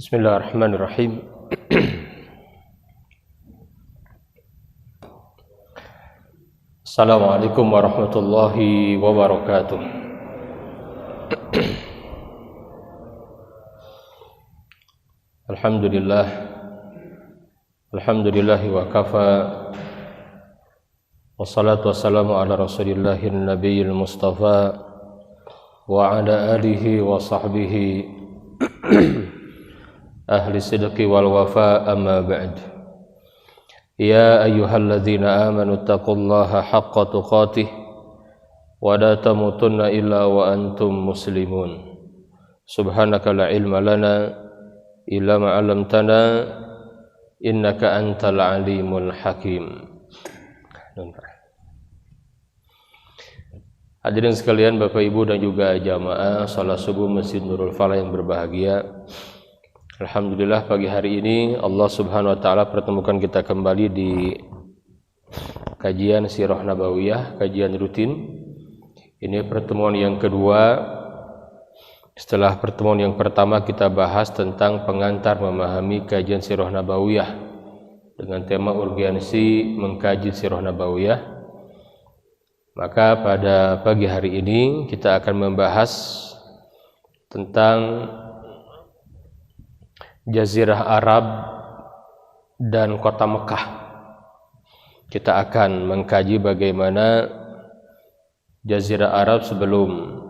Bismillahirrahmanirrahim. Assalamualaikum warahmatullahi wabarakatuh. Alhamdulillah. Alhamdulillahi wa kafa. Wassalatu wassalamu ala rasulillahin nabiyil mustafa wa ala alihi wa sahbihi ahli sidqi wal wafa, amma ba'd. Ya ayyuhalladzina amanu taqullaha haqqa tuqatih wa la tamutunna illa wa antum muslimun. Subhanaka la ilma lana illa ma 'allamtana innaka antal alimul hakim. Hadirin sekalian, Bapak Ibu dan juga jamaah salat subuh Masjid Nurul Falah yang berbahagia. Alhamdulillah, pagi hari ini Allah Subhanahu wa taala pertemukan kita kembali di kajian Sirah Nabawiyah, kajian rutin. Ini pertemuan yang kedua. Setelah pertemuan yang pertama kita bahas tentang pengantar memahami kajian Sirah Nabawiyah dengan tema urgensi mengkaji Sirah Nabawiyah. Maka pada pagi hari ini kita akan membahas tentang Jazirah Arab dan kota Mekah. Kita akan mengkaji bagaimana Jazirah Arab sebelum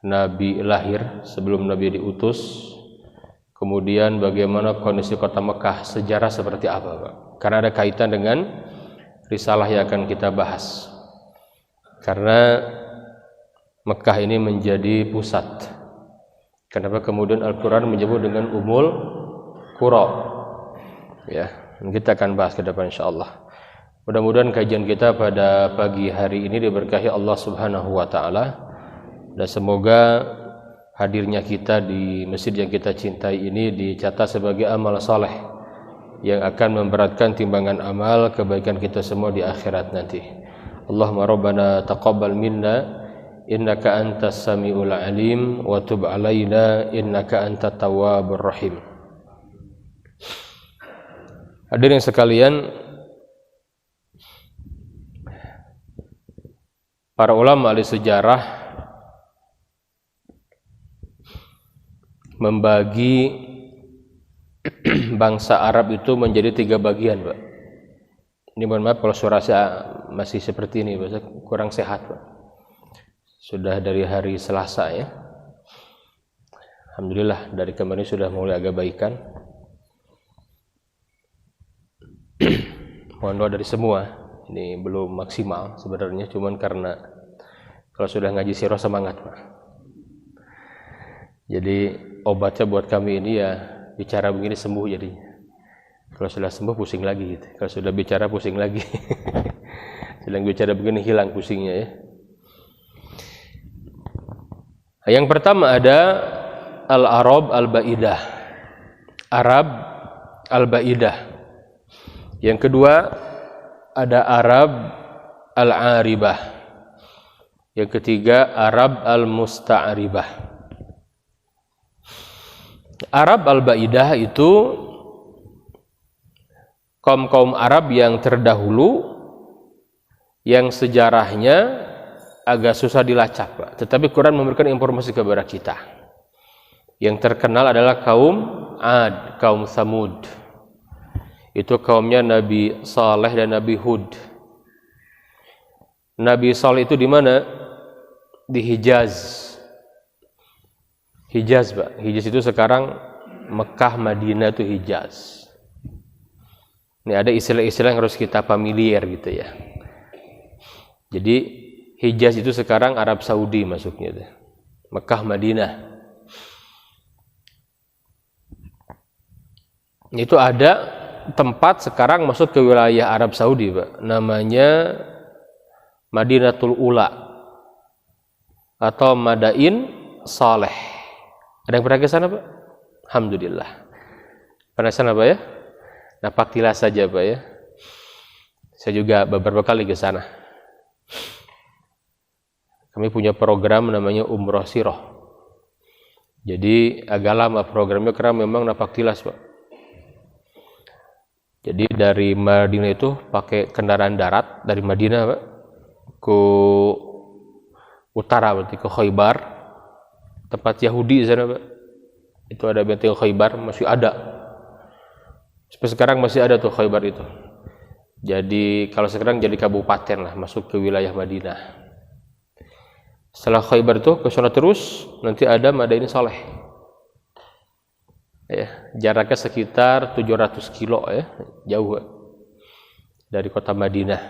Nabi lahir, sebelum Nabi diutus. Kemudian bagaimana kondisi kota Mekah, sejarah seperti apa, Pak? Karena ada kaitan dengan risalah yang akan kita bahas. Karena Mekah ini menjadi pusat. Kenapa kemudian Al-Quran menyebut dengan Ummul Qura? Ya, kita akan bahas ke depan insyaallah. Mudah-mudahan kajian kita pada pagi hari ini diberkahi Allah Subhanahu wa taala, dan semoga hadirnya kita di masjid yang kita cintai ini dicatat sebagai amal saleh yang akan memberatkan timbangan amal kebaikan kita semua di akhirat nanti. Allahumma rabbana taqabbal minna innaka antas samiul alim wa tub alaina innaka antat tawwabur rahim. Hadirin sekalian, para ulama ahli sejarah membagi bangsa Arab itu menjadi 3 bagian, Pak. Ini mohon maaf kalau suara saya masih seperti ini, Pak, kurang sehat, Pak. Sudah dari hari Selasa ya. Alhamdulillah dari kemarin sudah mulai agak baikan. Mohon doa dari semua. Ini belum maksimal sebenarnya, cuman karena kalau sudah ngaji sirah semangat, Pak. Jadi obatnya buat kami ini ya bicara begini sembuh jadinya. Kalau sudah sembuh pusing lagi gitu. Kalau sudah bicara pusing lagi. Sedang bicara begini hilang pusingnya ya. Yang pertama ada Al-Arab Al-Ba'idah, Arab Al-Ba'idah. Yang kedua ada Arab Al-Aribah. Yang ketiga Arab Al-Musta'ribah. Arab Al-Ba'idah itu kaum-kaum Arab yang terdahulu yang sejarahnya agak susah dilacak, Pak. Tetapi Quran memberikan informasi kepada kita. Yang terkenal adalah kaum Ad, kaum Samud. Itu kaumnya Nabi Saleh dan Nabi Hud. Nabi Saleh itu di mana? Di Hijaz. Hijaz, Pak. Hijaz itu sekarang Mekah, Madinah itu Hijaz. Ini ada istilah-istilah yang harus kita familiar gitu ya. Jadi Hijaz itu sekarang Arab Saudi masuknya, Mekah, Madinah. Itu ada tempat sekarang masuk ke wilayah Arab Saudi, Pak. Namanya Madinatul Ula atau Madain Saleh. Ada yang pernah ke sana, Pak? Alhamdulillah. Pernah ke sana, Pak ya? Napaktilah saja, Pak ya. Saya juga beberapa kali ke sana. Kami punya program namanya Umroh Sirah. Jadi agak lama programnya karena memang napak tilas, Pak. Jadi dari Madinah itu pakai kendaraan darat dari Madinah, Pak, ke utara, berarti ke Khaybar, tempat Yahudi di sana, Pak. Itu ada benteng Khaybar, masih ada. Sampai sekarang masih ada tuh Khaybar itu. Jadi kalau sekarang jadi kabupaten lah, masuk ke wilayah Madinah. Setelah Khaybar itu ke sana terus, nanti ada Madain Saleh. Ya, jaraknya sekitar 700 kilo ya, jauh dari kota Madinah.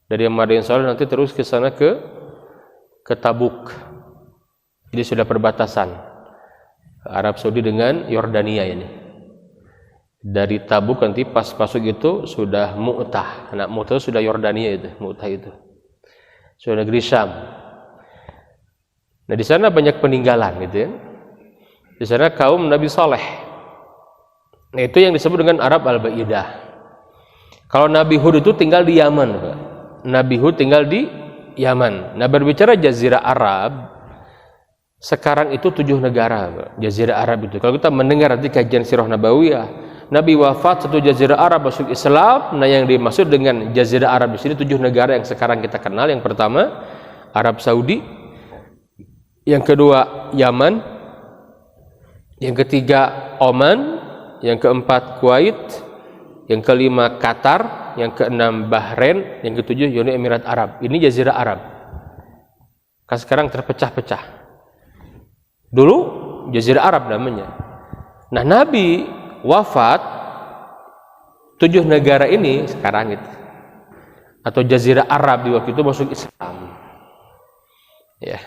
Dari Madain Saleh nanti terus ke sana ke Tabuk. Jadi sudah perbatasan Arab Saudi dengan Yordania ini. Dari Tabuk nanti pas masuk itu sudah Mu'tah. Nah, Mu'tah itu sudah Yordania itu, Mu'tah itu. Sudah negeri Syam. Nah, di sana banyak peninggalan gitu ya. Di sana kaum Nabi Saleh. Nah, itu yang disebut dengan Arab Al-Ba'idah. Kalau Nabi Hud itu tinggal di Yaman, Pak. Nabi Hud tinggal di Yaman. Nah, berbicara Jazirah Arab, sekarang itu 7 negara, Pak. Jazirah Arab itu. Kalau kita mendengar nanti kajian Sirah Nabawiyah, Nabi wafat satu Jazirah Arab masuk Islam. Nah, yang dimaksud dengan Jazirah Arab di sini 7 negara yang sekarang kita kenal. Yang pertama Arab Saudi, yang kedua Yaman, yang ketiga Oman, yang keempat Kuwait, yang kelima Qatar, yang keenam Bahrain, yang ketujuh Uni Emirat Arab. Ini Jazirah Arab. Kan sekarang terpecah-pecah. Dulu Jazirah Arab namanya. Nah, Nabi wafat 7 negara ini sekarang itu, atau Jazirah Arab di waktu itu masuk Islam. Ya.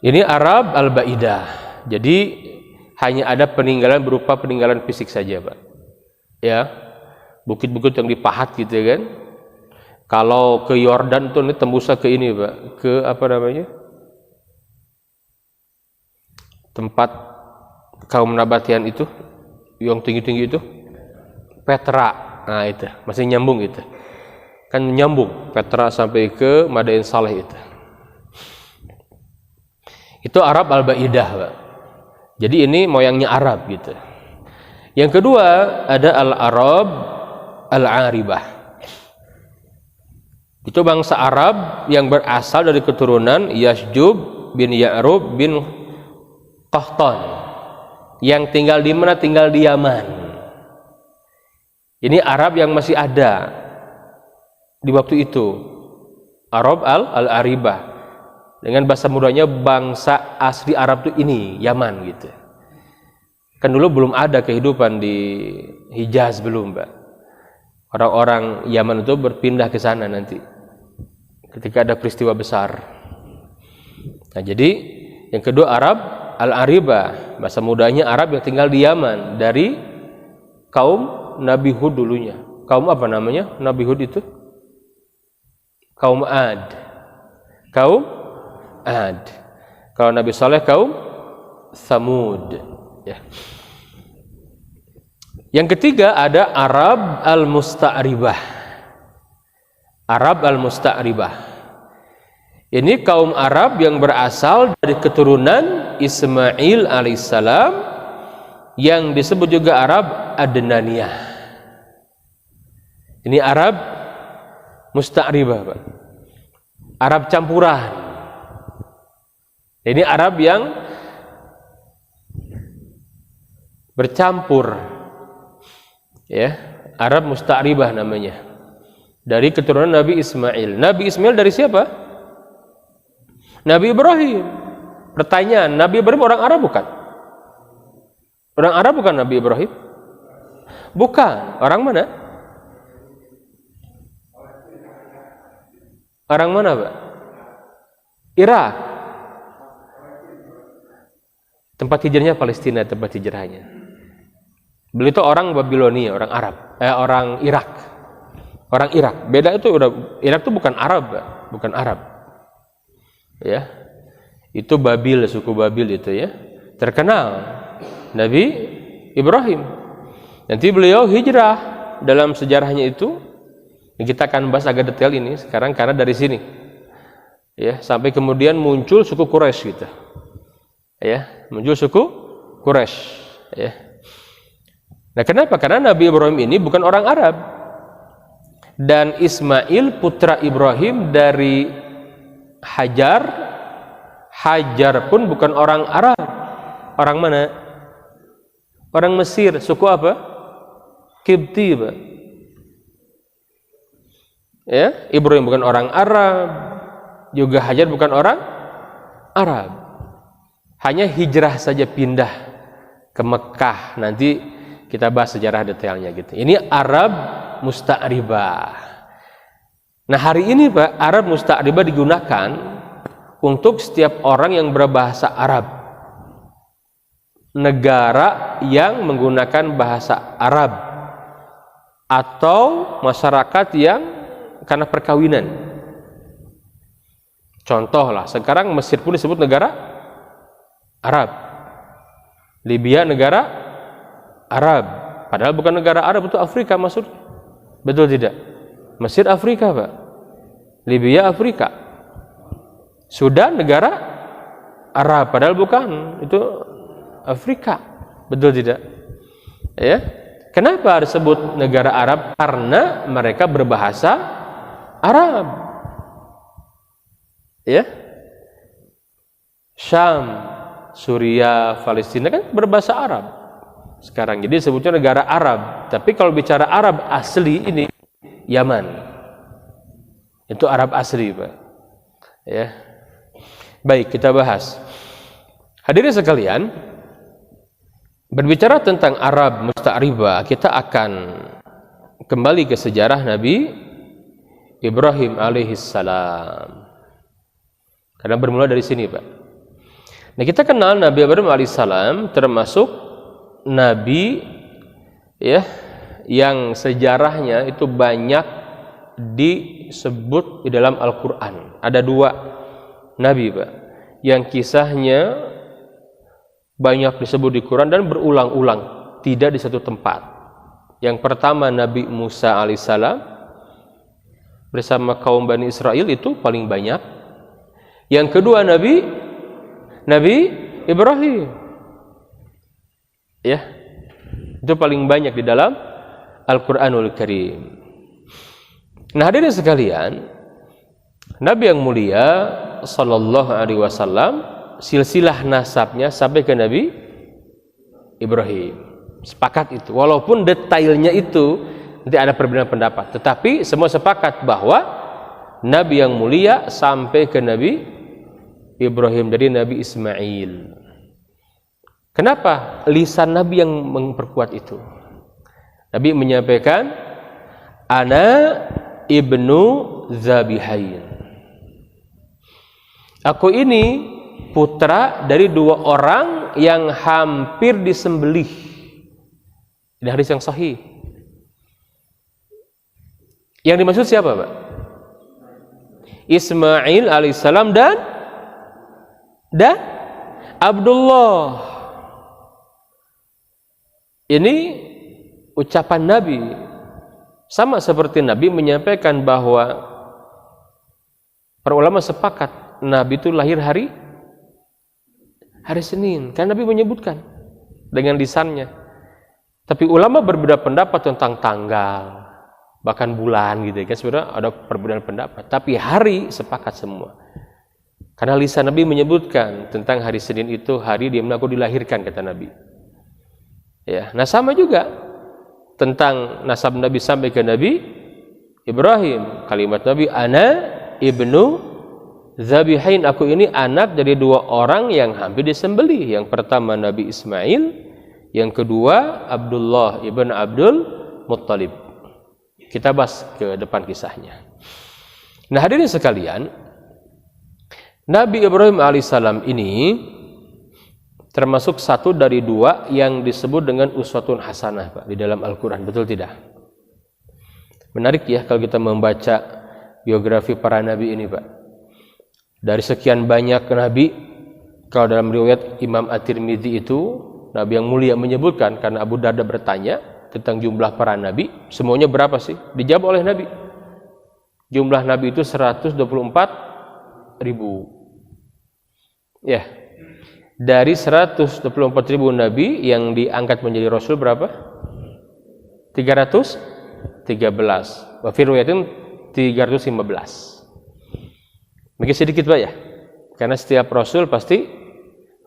Ini Arab Al-Ba'idah. Jadi hanya ada peninggalan berupa peninggalan fisik saja, Pak. Ya, bukit-bukit yang dipahat gitu kan. Kalau ke Yordan tuh ini tembusnya ke ini, Pak, ke apa namanya? Tempat kaum Nabatian itu, yang tinggi-tinggi itu, Petra. Nah, itu masih nyambung itu. Kan nyambung Petra sampai ke Madain Saleh itu. Itu Arab Al-Ba'idah, Pak. Jadi ini moyangnya Arab gitu. Yang kedua ada Al-Arab Al-Aribah. Itu bangsa Arab yang berasal dari keturunan Yasjub bin Ya'rub bin Qahtan, yang tinggal di mana? Tinggal di Yaman. Ini Arab yang masih ada di waktu itu. Arab Al-Aribah. Dengan bahasa mudanya bangsa asli Arab itu ini, Yaman gitu. Kan dulu belum ada kehidupan di Hijaz, belum, Mbak. Orang-orang Yaman itu berpindah ke sana nanti ketika ada peristiwa besar. Nah, jadi yang kedua Arab Al-Aribah, bahasa mudanya Arab yang tinggal di Yaman, dari kaum Nabi Hud dulunya. Kaum apa namanya? Nabi Hud itu kaum Ad. Kaum Ad. Kalau Nabi Saleh kaum Thamud. Ya. Yang ketiga ada Arab Al-Musta'ribah. Arab Al-Musta'ribah. Ini kaum Arab yang berasal dari keturunan Ismail alaihissalam, yang disebut juga Arab Adnaniyah. Ini Arab Musta'ribah, Pak. Arab campuran. Ini Arab yang bercampur, ya, Arab Musta'ribah namanya, dari keturunan Nabi Ismail. Nabi Ismail dari siapa? Nabi Ibrahim. Pertanyaan, Nabi Ibrahim orang Arab bukan? Orang Arab bukan Nabi Ibrahim? Bukan. Orang mana? Orang mana, Pak? Irak. Tempat hijrahnya Palestina, tempat hijrahnya. Beliau itu orang Babilonia, orang Arab, orang Irak. Orang Irak. Beda itu udah, Irak itu bukan Arab, bukan Arab. Ya. Itu Babil, suku Babil itu ya. Terkenal Nabi Ibrahim. Nanti beliau hijrah, dalam sejarahnya itu kita akan bahas agak detail ini sekarang karena dari sini Ya, sampai kemudian muncul suku Quraisy gitu. Ya, muncul suku Quraisy, ya. Nah, kenapa? Karena Nabi Ibrahim ini bukan orang Arab. Dan Ismail putra Ibrahim dari Hajar. Hajar pun bukan orang Arab. Orang mana? Orang Mesir. Suku apa? Qibti, Pak. Ya, Ibrahim bukan orang Arab, juga Hajar bukan orang Arab. Hanya hijrah saja pindah ke Mekah. Nanti kita bahas sejarah detailnya gitu. Ini Arab musta'ribah. Nah, hari ini Pak, Arab musta'ribah digunakan untuk setiap orang yang berbahasa Arab. Negara yang menggunakan bahasa Arab atau masyarakat yang karena perkawinan. Contoh lah, sekarang Mesir pun disebut negara Arab. Libya negara Arab. Padahal bukan negara Arab, itu Afrika maksud. Betul tidak? Mesir Afrika, Pak. Libya Afrika. Sudan negara Arab, padahal bukan, itu Afrika. Betul tidak? Ya. Kenapa disebut negara Arab? Karena mereka berbahasa Arab. Ya. Syam, Suriah, Palestina kan berbahasa Arab sekarang, jadi disebutnya negara Arab. Tapi kalau bicara Arab asli ini Yaman, itu Arab asli, Pak. Ya. Baik, kita bahas. Hadirin sekalian, berbicara tentang Arab musta'ribah, kita akan kembali ke sejarah Nabi Ibrahim alaihissalam. Karena bermula dari sini, Pak. Nah, kita kenal Nabi Ibrahim alaihissalam termasuk Nabi, ya, yang sejarahnya itu banyak disebut di dalam Al-Quran. Ada 2 Nabi, Pak, yang kisahnya banyak disebut di Quran dan berulang-ulang, tidak di satu tempat. Yang pertama Nabi Musa alaihissalam bersama kaum Bani Israel, itu paling banyak. Yang kedua Nabi Ibrahim, ya, itu paling banyak di dalam Al-Quranul Karim. Nah, hadirin sekalian, Nabi yang mulia Sallallahu Alaihi Wasallam, silsilah nasabnya sampai ke Nabi Ibrahim. Sepakat itu, walaupun detailnya itu nanti ada perbedaan pendapat, tetapi semua sepakat bahwa Nabi yang mulia sampai ke Nabi Ibrahim dari Nabi Ismail. Kenapa lisan Nabi yang memperkuat itu? Nabi menyampaikan, ana ibnu Zabihain. Aku ini putra dari 2 orang yang hampir disembelih. Ini hadis yang sahih. Yang dimaksud siapa, Pak? Ismail alaihissalam dan Abdullah. Ini ucapan Nabi. Sama seperti Nabi menyampaikan bahwa para ulama sepakat Nabi itu lahir hari Senin. Karena Nabi menyebutkan dengan lisannya. Tapi ulama berbeda pendapat tentang tanggal, bahkan bulan gitu kan. Sebenarnya ada perbedaan pendapat, tapi hari sepakat semua. Karena lisan Nabi menyebutkan tentang hari Senin itu hari di mana aku dilahirkan, kata Nabi. Ya, nah sama juga tentang nasab Nabi sampai ke Nabi Ibrahim. Kalimat Nabi, ana ibnu Zabihain, aku ini anak dari 2 orang yang hampir disembelih. Yang pertama Nabi Ismail, yang kedua Abdullah ibn Abdul Muttalib. Kita bahas ke depan kisahnya. Nah, hadirin sekalian, Nabi Ibrahim alaihissalam ini termasuk satu dari 2 yang disebut dengan uswatun hasanah, Pak, di dalam Al-Quran. Betul tidak? Menarik ya kalau kita membaca biografi para nabi ini, Pak. Dari sekian banyak nabi, kalau dalam riwayat Imam At-Tirmidzi itu, Nabi yang mulia menyebutkan, karena Abu Darda bertanya tentang jumlah para nabi, semuanya berapa sih? Dijawab oleh Nabi. Jumlah nabi itu 124 ribu. Ya, dari 124.000 nabi yang diangkat menjadi rasul berapa? 313. Wa fi riwayatin 315. Mungkin sedikit Pak ya. Karena setiap rasul pasti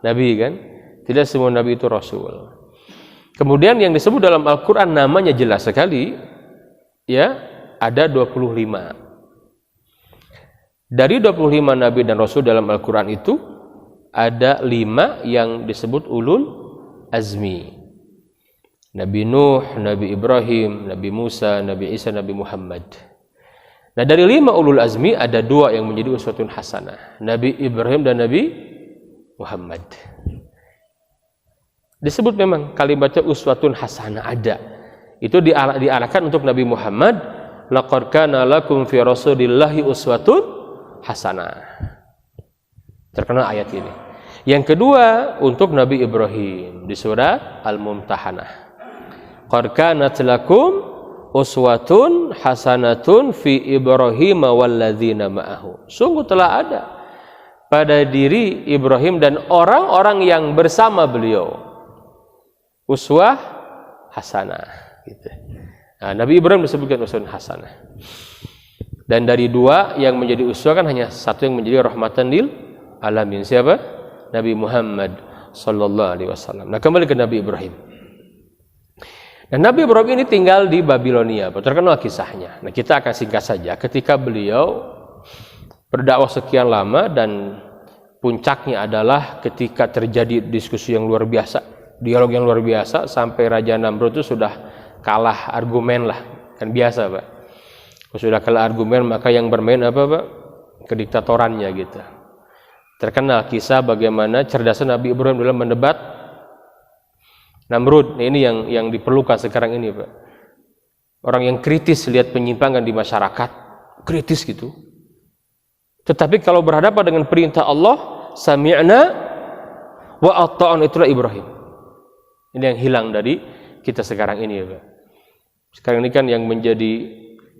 nabi kan? Tidak semua nabi itu rasul. Kemudian yang disebut dalam Al-Qur'an namanya jelas sekali, ya, ada 25. Dari 25 nabi dan rasul dalam Al-Qur'an itu ada 5 yang disebut ulul azmi. Nabi Nuh, Nabi Ibrahim, Nabi Musa, Nabi Isa, Nabi Muhammad. Nah, dari 5 ulul azmi ada 2 yang menjadi uswatun hasanah, Nabi Ibrahim dan Nabi Muhammad. Disebut memang kalimatnya uswatun hasanah ada. Itu diarahkan untuk Nabi Muhammad, laqad kana lakum fi rasulillahi uswatun hasanah. Terkenal ayat ini. Yang kedua untuk Nabi Ibrahim di surat Al-Mumtahanah. Qad kanat lakum uswatun hasanatun fi Ibrahim walladzina ma'ahu. Sungguh telah ada pada diri Ibrahim dan orang-orang yang bersama beliau uswah hasanah gitu. Nah, Nabi Ibrahim disebutkan uswah hasanah. Dan dari 2 yang menjadi uswah kan hanya 1 yang menjadi rahmatan lil alamin. Siapa? Nabi Muhammad sallallahu alaihi wasallam. Nah, kembali ke Nabi Ibrahim. Dan Nabi Ibrahim ini tinggal di Babilonia, terkenal kisahnya. Nah, kita akan singkat saja. Ketika beliau berdakwah sekian lama dan puncaknya adalah ketika terjadi diskusi yang luar biasa, dialog yang luar biasa sampai Raja Namrud itu sudah kalah argumen lah, kan biasa Pak. Sudah kalah argumen maka yang bermain apa Pak? Kediktatorannya gitu. Terkenal kisah bagaimana cerdasnya Nabi Ibrahim dalam mendebat Namrud. Nah, ini yang diperlukan sekarang ini Pak. Orang yang kritis lihat penyimpangan di masyarakat, kritis gitu. Tetapi kalau berhadapan dengan perintah Allah, sami'na wa ata'na, itulah Ibrahim. Ini yang hilang dari kita sekarang ini Pak. Sekarang ini kan yang menjadi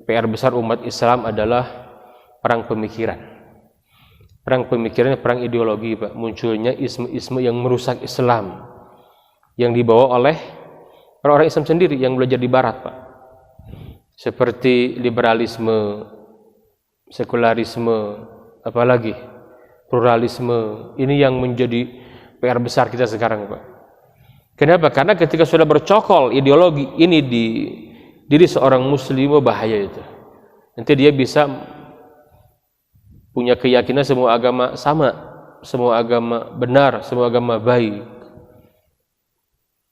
PR besar umat Islam adalah perang pemikiran. Perang pemikiran, perang ideologi Pak. Munculnya isme-isme yang merusak Islam yang dibawa oleh orang-orang Islam sendiri yang belajar di barat Pak. Seperti liberalisme, sekularisme, apalagi pluralisme. Ini yang menjadi PR besar kita sekarang Pak. Kenapa? Karena ketika sudah bercokol ideologi ini di diri seorang muslim, bahaya itu. Nanti dia bisa punya keyakinan semua agama sama, semua agama benar, semua agama baik.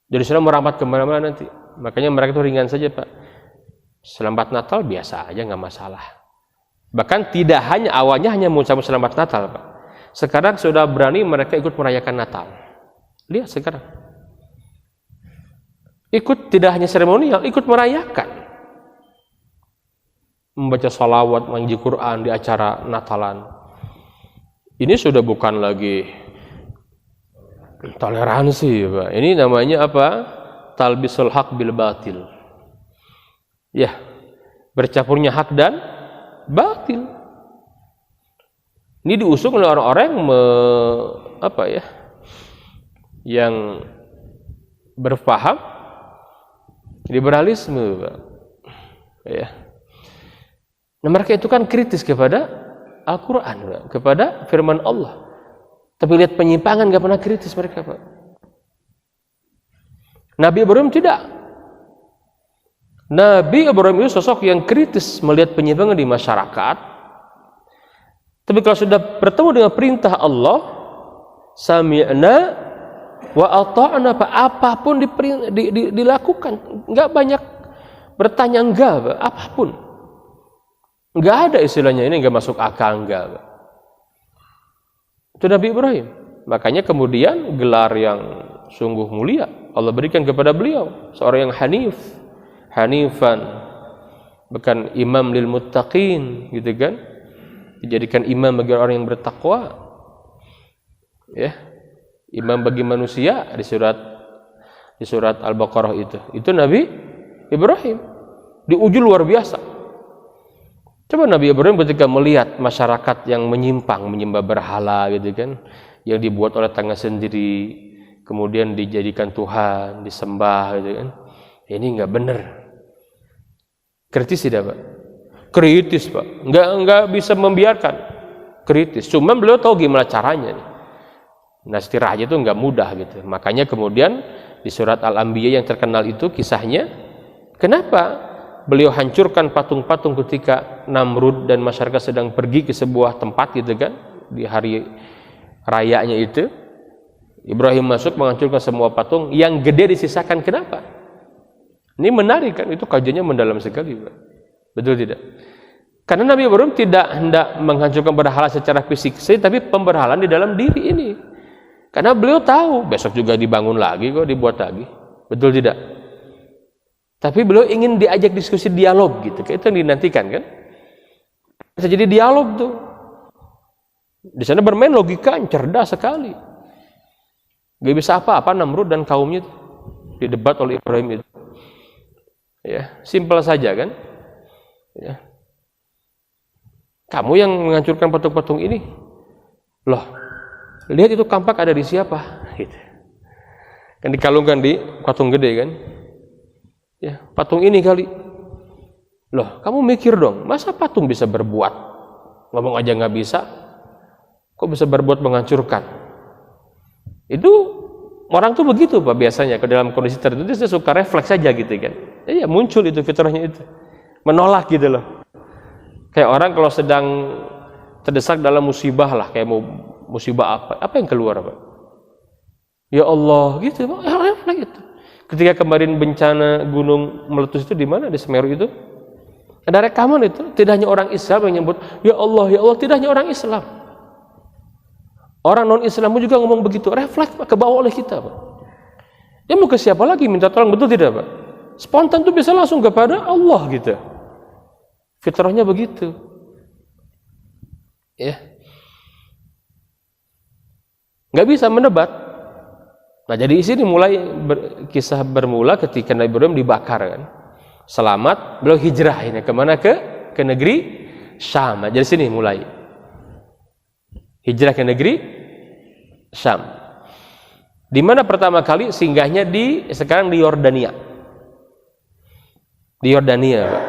Jadi sudah merambat kemana-mana nanti. Makanya mereka itu ringan saja Pak. Selamat Natal biasa aja, nggak masalah. Bahkan tidak hanya awalnya hanya mengucapkan selamat Natal Pak. Sekarang sudah berani mereka ikut merayakan Natal. Lihat sekarang. Ikut tidak hanya seremonial, ikut merayakan. Membaca salawat, mengaji Quran di acara Natalan. Ini sudah bukan lagi toleransi Pak. Ini namanya apa? Talbisul haq bil batil. Ya, bercampurnya hak dan batil. Ini diusung oleh orang-orang yang berpaham liberalisme Pak. Ya. Nah, mereka itu kan kritis kepada Al-Quran, kepada firman Allah. Tapi lihat penyimpangan gak pernah kritis mereka Pak. Nabi Ibrahim tidak. Nabi Ibrahim itu sosok yang kritis melihat penyimpangan di masyarakat. Tapi kalau sudah bertemu dengan perintah Allah, sami'na wa ata'na, apapun dilakukan. Gak banyak bertanya enggak Pak, apapun. Enggak ada istilahnya ini enggak masuk akal, enggak. Itu Nabi Ibrahim. Makanya kemudian gelar yang sungguh mulia Allah berikan kepada beliau, seorang yang hanifan, bukan imam lil muttaqin gitu kan. Dijadikan imam bagi orang yang bertakwa. Ya. Imam bagi manusia di surat Al-Baqarah itu. Itu Nabi Ibrahim. Diuji luar biasa. Coba Nabi Ibrahim ketika melihat masyarakat yang menyimpang, menyembah berhala gitu kan, yang dibuat oleh tangan sendiri, kemudian dijadikan Tuhan, disembah gitu kan. Ini enggak benar. Kritis tidak, Pak? Kritis, Pak. Enggak bisa membiarkan. Kritis. Cuma beliau tahu gimana caranya nih. Dinasti raja itu enggak mudah gitu. Makanya kemudian di surat Al-Anbiya yang terkenal itu kisahnya, kenapa beliau hancurkan patung-patung ketika Namrud dan masyarakat sedang pergi ke sebuah tempat gitu kan, di hari rayanya itu. Ibrahim masuk menghancurkan semua patung, yang gede disisakan. Kenapa? Ini menarik kan, itu kajiannya mendalam sekali, Pak. Betul tidak? Karena Nabi Ibrahim tidak hendak menghancurkan berhala secara fisik, tapi pemberhalaan di dalam diri ini. Karena beliau tahu besok juga dibangun lagi kok, dibuat lagi. Betul tidak? Tapi beliau ingin diajak diskusi dialog gitu. Itu yang dinantikan kan? Bisa jadi dialog tuh. Di sana bermain logika yang cerdas sekali. Gak bisa apa-apa Namrud dan kaumnya didebat oleh Ibrahim itu. Ya, simpel saja kan? Ya. Kamu yang menghancurkan patung-patung ini, loh, lihat itu kampak ada di siapa? Gitu. Kan dikalungkan di patung gede kan? Ya, patung ini kali. Loh, kamu mikir dong, masa patung bisa berbuat? Ngomong aja nggak bisa, kok bisa berbuat menghancurkan? Itu orang tuh begitu, Pak, biasanya ke dalam kondisi tertentu dia suka refleks saja gitu kan. Ya muncul itu fitrahnya itu. Menolak gitu loh. Kayak orang kalau sedang terdesak dalam musibah lah, kayak mau musibah apa yang keluar, Pak? Ya Allah, gitu, Pak. Ya, refleks itu. Ketika kemarin bencana gunung meletus itu di mana? Di Semeru itu. Ada rekaman itu. Tidak hanya orang Islam yang nyebut ya Allah, tidak hanya orang Islam. Orang non-Islam juga ngomong begitu. Refleks, Pak, ke bawah oleh kita, Pak. Dia mau ke siapa lagi minta tolong, betul tidak, Pak? Spontan itu bisa langsung kepada Allah gitu. Fitrahnya begitu. Ya. Nggak bisa mendebat. Nah, jadi di sini mulai kisah bermula ketika Nabi Ibrahim dibakar kan. Selamat, beliau hijrah ini kemana? Ke negeri Syam. Nah, jadi sini mulai hijrah ke negeri Syam. Di mana pertama kali singgahnya sekarang di Yordania. Di Yordania, Pak.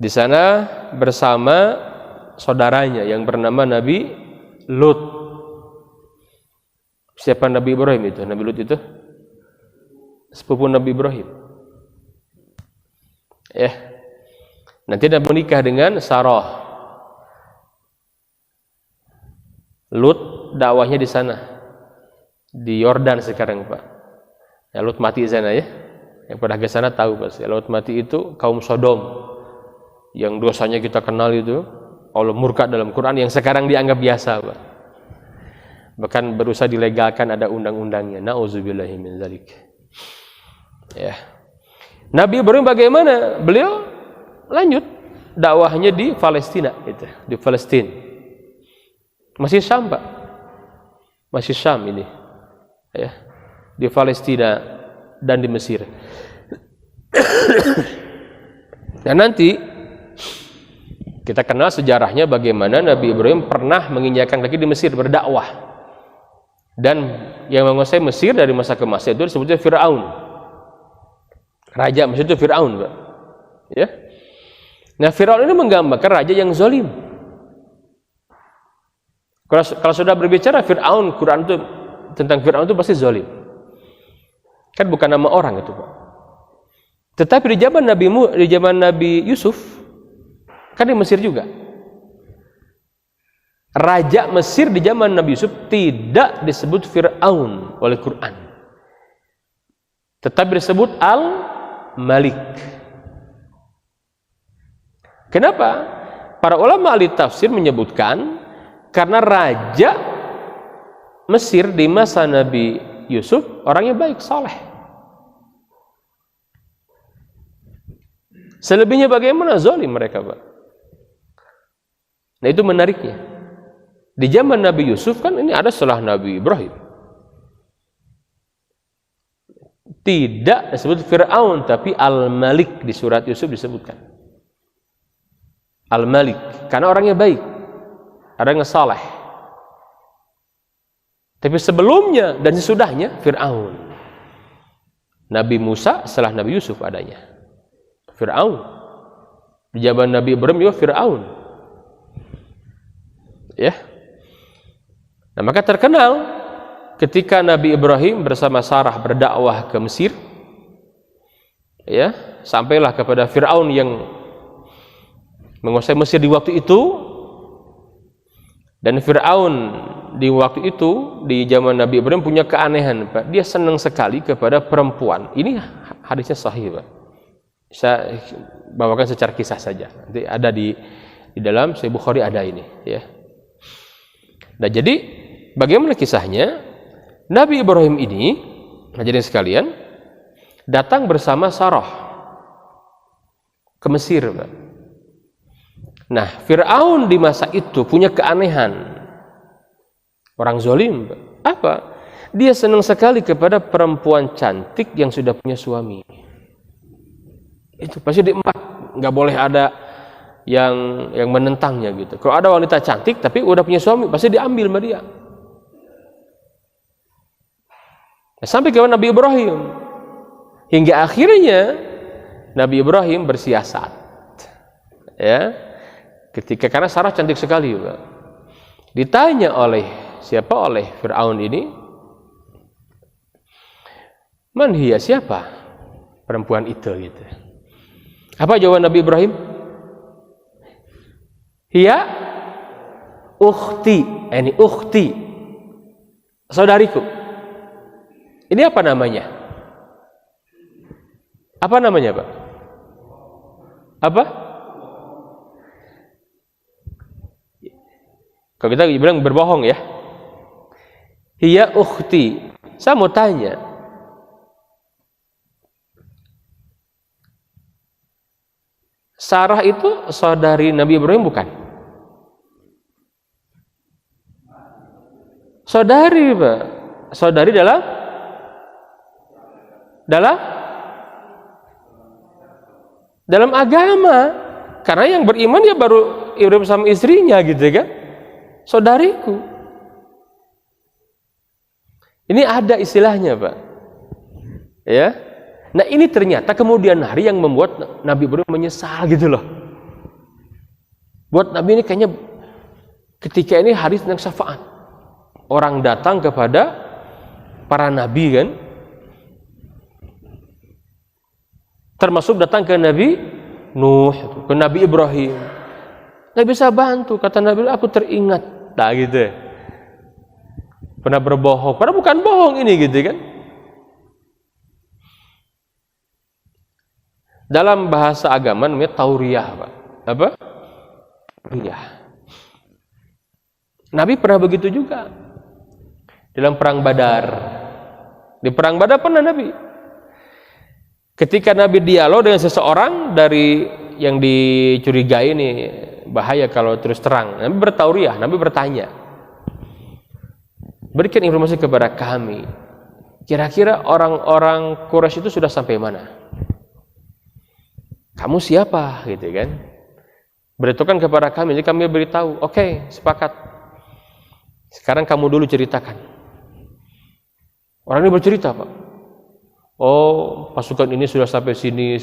Di sana bersama saudaranya yang bernama Nabi Lut. Siapa Nabi Ibrahim itu? Nabi Lut itu sepupu Nabi Ibrahim. Nanti dia menikah dengan Sarah. Lut dakwahnya di sana, di Yordan sekarang, Pak. Ya, Lut mati di sana ya. Yang pernah ke sana tahu pasti. Lut mati itu kaum Sodom yang dosanya kita kenal itu. Allah murka dalam Quran yang sekarang dianggap biasa, Pak. Bahkan berusaha dilegalkan, ada undang-undangnya. Nauzubillahi min dzalik. Ya. Nabi Ibrahim bagaimana? Beliau lanjut dakwahnya di Palestina itu, di Palestina. Masih Syam, Pak. Masih Syam ini. Ya. Di Palestina dan di Mesir. Dan nanti kita kenal sejarahnya bagaimana Nabi Ibrahim pernah menginjakan kaki di Mesir berdakwah. Dan yang menguasai Mesir dari masa ke masa itu disebutnya Fir'aun. Raja Mesir itu Fir'aun, Pak. Ya. Nah, Fir'aun ini menggambarkan raja yang zalim. Kalau sudah berbicara Fir'aun, Quran itu tentang Fir'aun itu pasti zalim. Kan bukan nama orang itu, Pak. Tetapi di zaman Nabi Yusuf kan di Mesir juga. Raja Mesir di zaman Nabi Yusuf tidak disebut Fir'aun oleh Quran, tetapi disebut Al-Malik. Kenapa? Para ulama ahli tafsir menyebutkan karena raja Mesir di masa Nabi Yusuf orangnya baik, saleh. Selebihnya bagaimana? Zalim mereka, Pak. Nah, itu menariknya. Di zaman Nabi Yusuf kan ini ada setelah Nabi Ibrahim. Tidak disebut Fir'aun, tapi Al-Malik di surat Yusuf disebutkan. Al-Malik, karena orangnya baik, orangnya saleh. Tapi sebelumnya dan sesudahnya Fir'aun. Nabi Musa setelah Nabi Yusuf adanya. Fir'aun. Di zaman Nabi Ibrahim juga Fir'aun. Ya. Nah, maka terkenal ketika Nabi Ibrahim bersama Sarah berdakwah ke Mesir, ya, sampailah kepada Fir'aun yang menguasai Mesir di waktu itu. Dan Fir'aun di waktu itu, di zaman Nabi Ibrahim punya keanehan, Pak. Dia senang sekali kepada perempuan. Ini hadisnya sahih, Pak. Saya bawakan secara kisah saja. Nanti ada di dalam Sahih Bukhari ada ini, ya. Nah, jadi bagaimana kisahnya? Nabi Ibrahim ini, hadirin sekalian, datang bersama Sarah ke Mesir, Pak. Nah, Fir'aun di masa itu punya keanehan. Orang zalim, Pak. Apa? Dia senang sekali kepada perempuan cantik yang sudah punya suami. Itu pasti diempat, nggak boleh ada yang menentangnya gitu. Kalau ada wanita cantik tapi udah punya suami, pasti diambil sama dia. Nah, sampai ke Nabi Ibrahim, hingga akhirnya Nabi Ibrahim bersiasat, ya, ketika karena Sarah cantik sekali, Pak. Ditanya oleh siapa? Oleh Fir'aun ini, man hiya, siapa perempuan itu gitu. Apa jawaban Nabi Ibrahim? Hiya ukhti, ini ukhti, saudariku. Ini apa namanya? Apa namanya, Pak? Apa? Kalau kita bilang berbohong, ya. Hiya ukhti. Saya mau tanya, Sarah itu saudari Nabi Ibrahim bukan? Saudari, Pak. Saudari dalam agama. Karena yang beriman ya baru Ibrahim sama istrinya gitu kan. Saudariku. Ini ada istilahnya, Pak. Ya. Nah, ini ternyata kemudian hari yang membuat Nabi Ibrahim menyesal gitu loh. Buat Nabi ini kayaknya ketika ini hari tentang syafaat. Orang datang kepada para nabi kan. Termasuk datang ke Nabi Nuh, ke Nabi Ibrahim. Nggak bisa bantu, kata Nabi, aku teringat. Nah gitu. Pernah berbohong, padahal bukan bohong ini gitu kan. Dalam bahasa agama namanya tauriyah, Pak. Apa? Iya. Nabi pernah begitu juga. Dalam perang Badar. Di perang Badar pernah Nabi. Ketika Nabi dialog dengan seseorang dari yang dicurigai ini bahaya kalau terus terang, Nabi bertauriyah, Nabi bertanya, berikan informasi kepada kami, kira-kira orang-orang Quraisy itu sudah sampai mana? Kamu siapa? Gitu kan? Beritahukan kepada kami, jadi kami beritahu. Oke, sepakat. Sekarang kamu dulu ceritakan. Orang ini bercerita, Pak. Oh, pasukan ini sudah sampai sini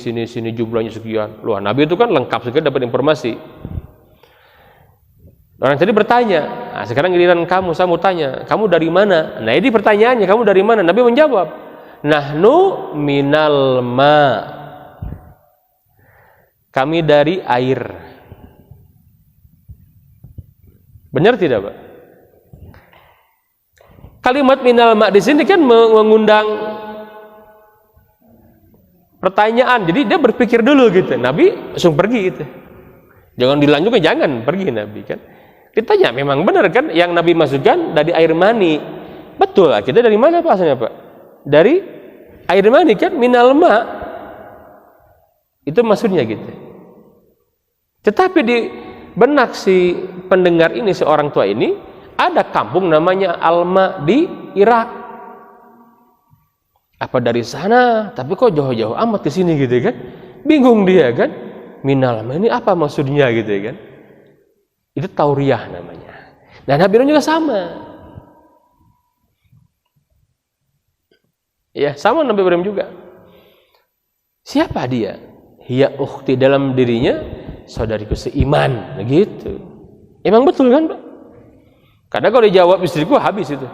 jumlahnya sekian. Loh, Nabi itu kan lengkap sekali dapat informasi. Orang tadi bertanya, nah, sekarang giliran kamu, saya mau tanya, kamu dari mana? Nah, ini pertanyaannya, kamu dari mana? Nabi menjawab, nahnu minal ma. Kami dari air. Benar tidak, Pak? Kalimat minal ma di sini kan mengundang pertanyaan. Jadi dia berpikir dulu gitu. Nabi langsung pergi gitu. Jangan dilanjutkan, jangan pergi Nabi kan. Ditanya, memang benar kan yang Nabi masukkan dari air mani. Betul, kita dari mana Pak asalnya, Pak? Dari air mani kan, minal ma. Itu maksudnya gitu. Tetapi di benak si pendengar ini, seorang tua ini, ada kampung namanya Alma di Irak. Apa dari sana? Tapi kok jauh-jauh amat ke sini gitu kan? Bingung dia kan? minal ma. Ini apa maksudnya gitu ya kan? Itu tauriyah namanya. Nah, Nabi Ibrahim juga sama. Ya, sama Nabi Ibrahim juga. Siapa dia? Hiya ukhti, dalam dirinya saudariku seiman, begitu. Emang betul kan, Pak? Karena kalau dijawab istriku habis itu.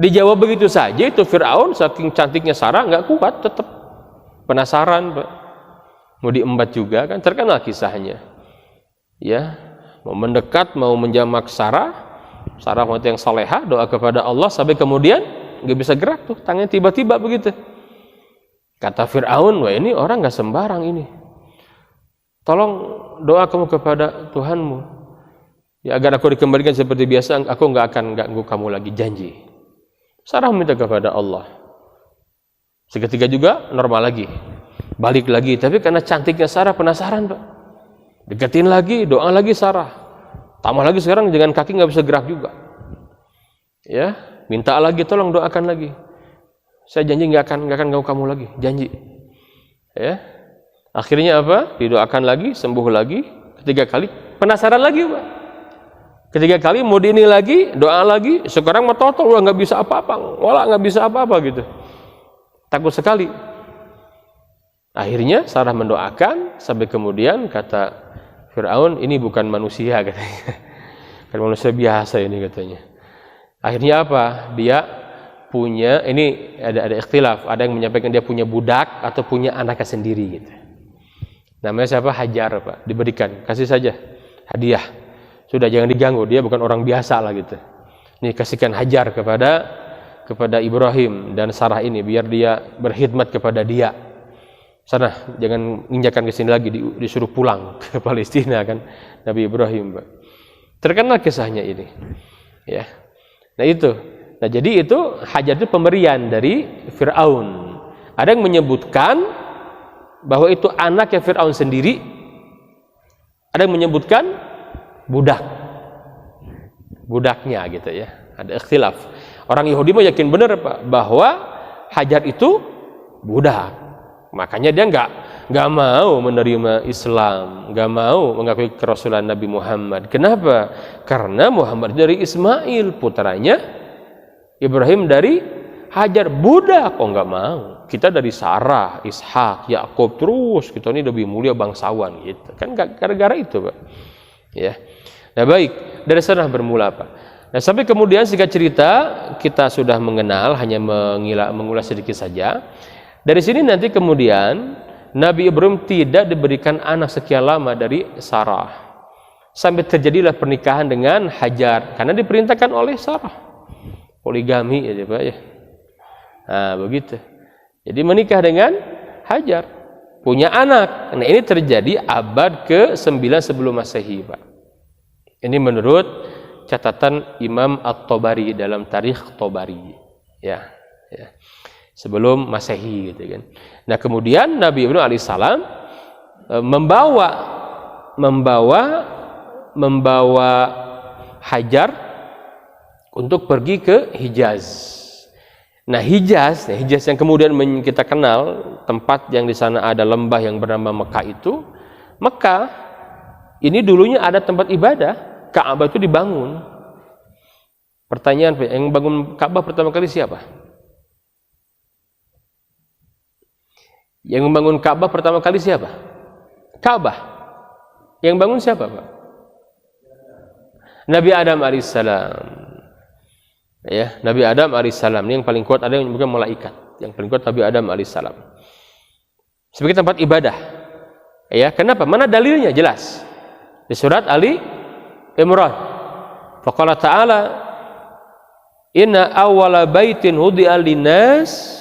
Dijawab begitu saja itu Fir'aun saking cantiknya Sarah nggak kuat, tetap penasaran, Pak. Mau diembat juga kan, terkenal kisahnya. Ya, mau mendekat, mau menjamak Sarah wanita yang salehah, doa kepada Allah sampai kemudian nggak bisa gerak tuh, tangannya tiba-tiba begitu. Kata Fir'aun, wah ini orang nggak sembarang ini. Tolong doa kamu kepada Tuhanmu, ya agar aku dikembalikan seperti biasa, aku nggak akan ganggu kamu lagi, janji. Sarah minta kepada Allah. Seketika juga normal lagi, balik lagi. Tapi karena cantiknya Sarah penasaran, Pak. Deketin lagi, doa lagi Sarah. Tambah lagi sekarang dengan kaki nggak bisa gerak juga. Ya, minta lagi, tolong doakan lagi. Saya janji nggak akan ganggu kamu lagi, janji. Ya, akhirnya apa? Didoakan lagi, sembuh lagi, ketiga kali, penasaran lagi, Pak. Ketiga kali mau ini lagi, doa lagi, sekarang mau total udah nggak bisa apa-apa, wala nggak bisa apa-apa gitu. Takut sekali. Akhirnya Sarah mendoakan sampai kemudian kata Fir'aun, ini bukan manusia katanya. Kan manusia biasa ini katanya. Akhirnya apa? Dia punya, ini ada ikhtilaf, ada yang menyampaikan dia punya budak atau punya anaknya sendiri gitu. Namanya siapa? Hajar, Pak. Diberikan, kasih saja hadiah. Sudah jangan diganggu, dia bukan orang biasa lah gitu. Nih kasihkan Hajar kepada Ibrahim dan Sarah ini biar dia berkhidmat kepada dia. Sana jangan injakan ke sini lagi, disuruh pulang ke Palestina kan Nabi Ibrahim, Pak. Terkenal kisahnya ini. Ya. Nah itu. Nah jadi itu Hajar itu pemberian dari Fir'aun. Ada yang menyebutkan bahwa itu anaknya Fir'aun sendiri. Ada yang menyebutkan budaknya gitu ya. Ada ikhtilaf. Orang Yahudi mah yakin benar, Pak, bahwa Hajar itu budak. Makanya dia nggak mau menerima Islam, nggak mau mengakui kerasulan Nabi Muhammad. Kenapa? Karena Muhammad dari Ismail, putranya Ibrahim dari Hajar, budak. Oh nggak mau. Kita dari Sarah, Ishak, Yakub, terus kita ini lebih mulia bangsawan gitu. Kan gara-gara itu, Pak. Ya. Nah baik, dari sana bermula, Pak. Nah sampai kemudian singkat cerita kita sudah mengenal, hanya mengulas sedikit saja. Dari sini nanti kemudian Nabi Ibrahim tidak diberikan anak sekian lama dari Sarah. Sampai terjadilah pernikahan dengan Hajar karena diperintahkan oleh Sarah. Poligami ya, Pak ya. Nah, begitu. Jadi menikah dengan Hajar, punya anak. Nah, ini terjadi abad ke-9 sebelum Masehi, Pak. Ini menurut catatan Imam At-Tabari dalam Tarikh Tabari. Ya. Sebelum Masehi gitu kan. Nah, kemudian Nabi Ibrahim alaihissalam membawa Hajar untuk pergi ke Hijaz. Nah, Hijaz yang kemudian kita kenal, tempat yang di sana ada lembah yang bernama Mekah itu. Mekah ini dulunya ada tempat ibadah, Ka'bah itu dibangun. Pertanyaan, yang bangun Ka'bah pertama kali siapa? Yang membangun Ka'bah pertama kali siapa? Ka'bah. Yang bangun siapa, Pak? Nabi Adam alaihissalam. Ya, Nabi Adam alaihissalam. Ini yang paling kuat, ada yang menyebutkan malaikat. Yang paling kuat Nabi Adam alaihissalam. Sebagai tempat ibadah. Ya, kenapa? Mana dalilnya? Jelas. Di surat Ali Imran. Faqala ta'ala inna awwala baitin hudi'a lin-nas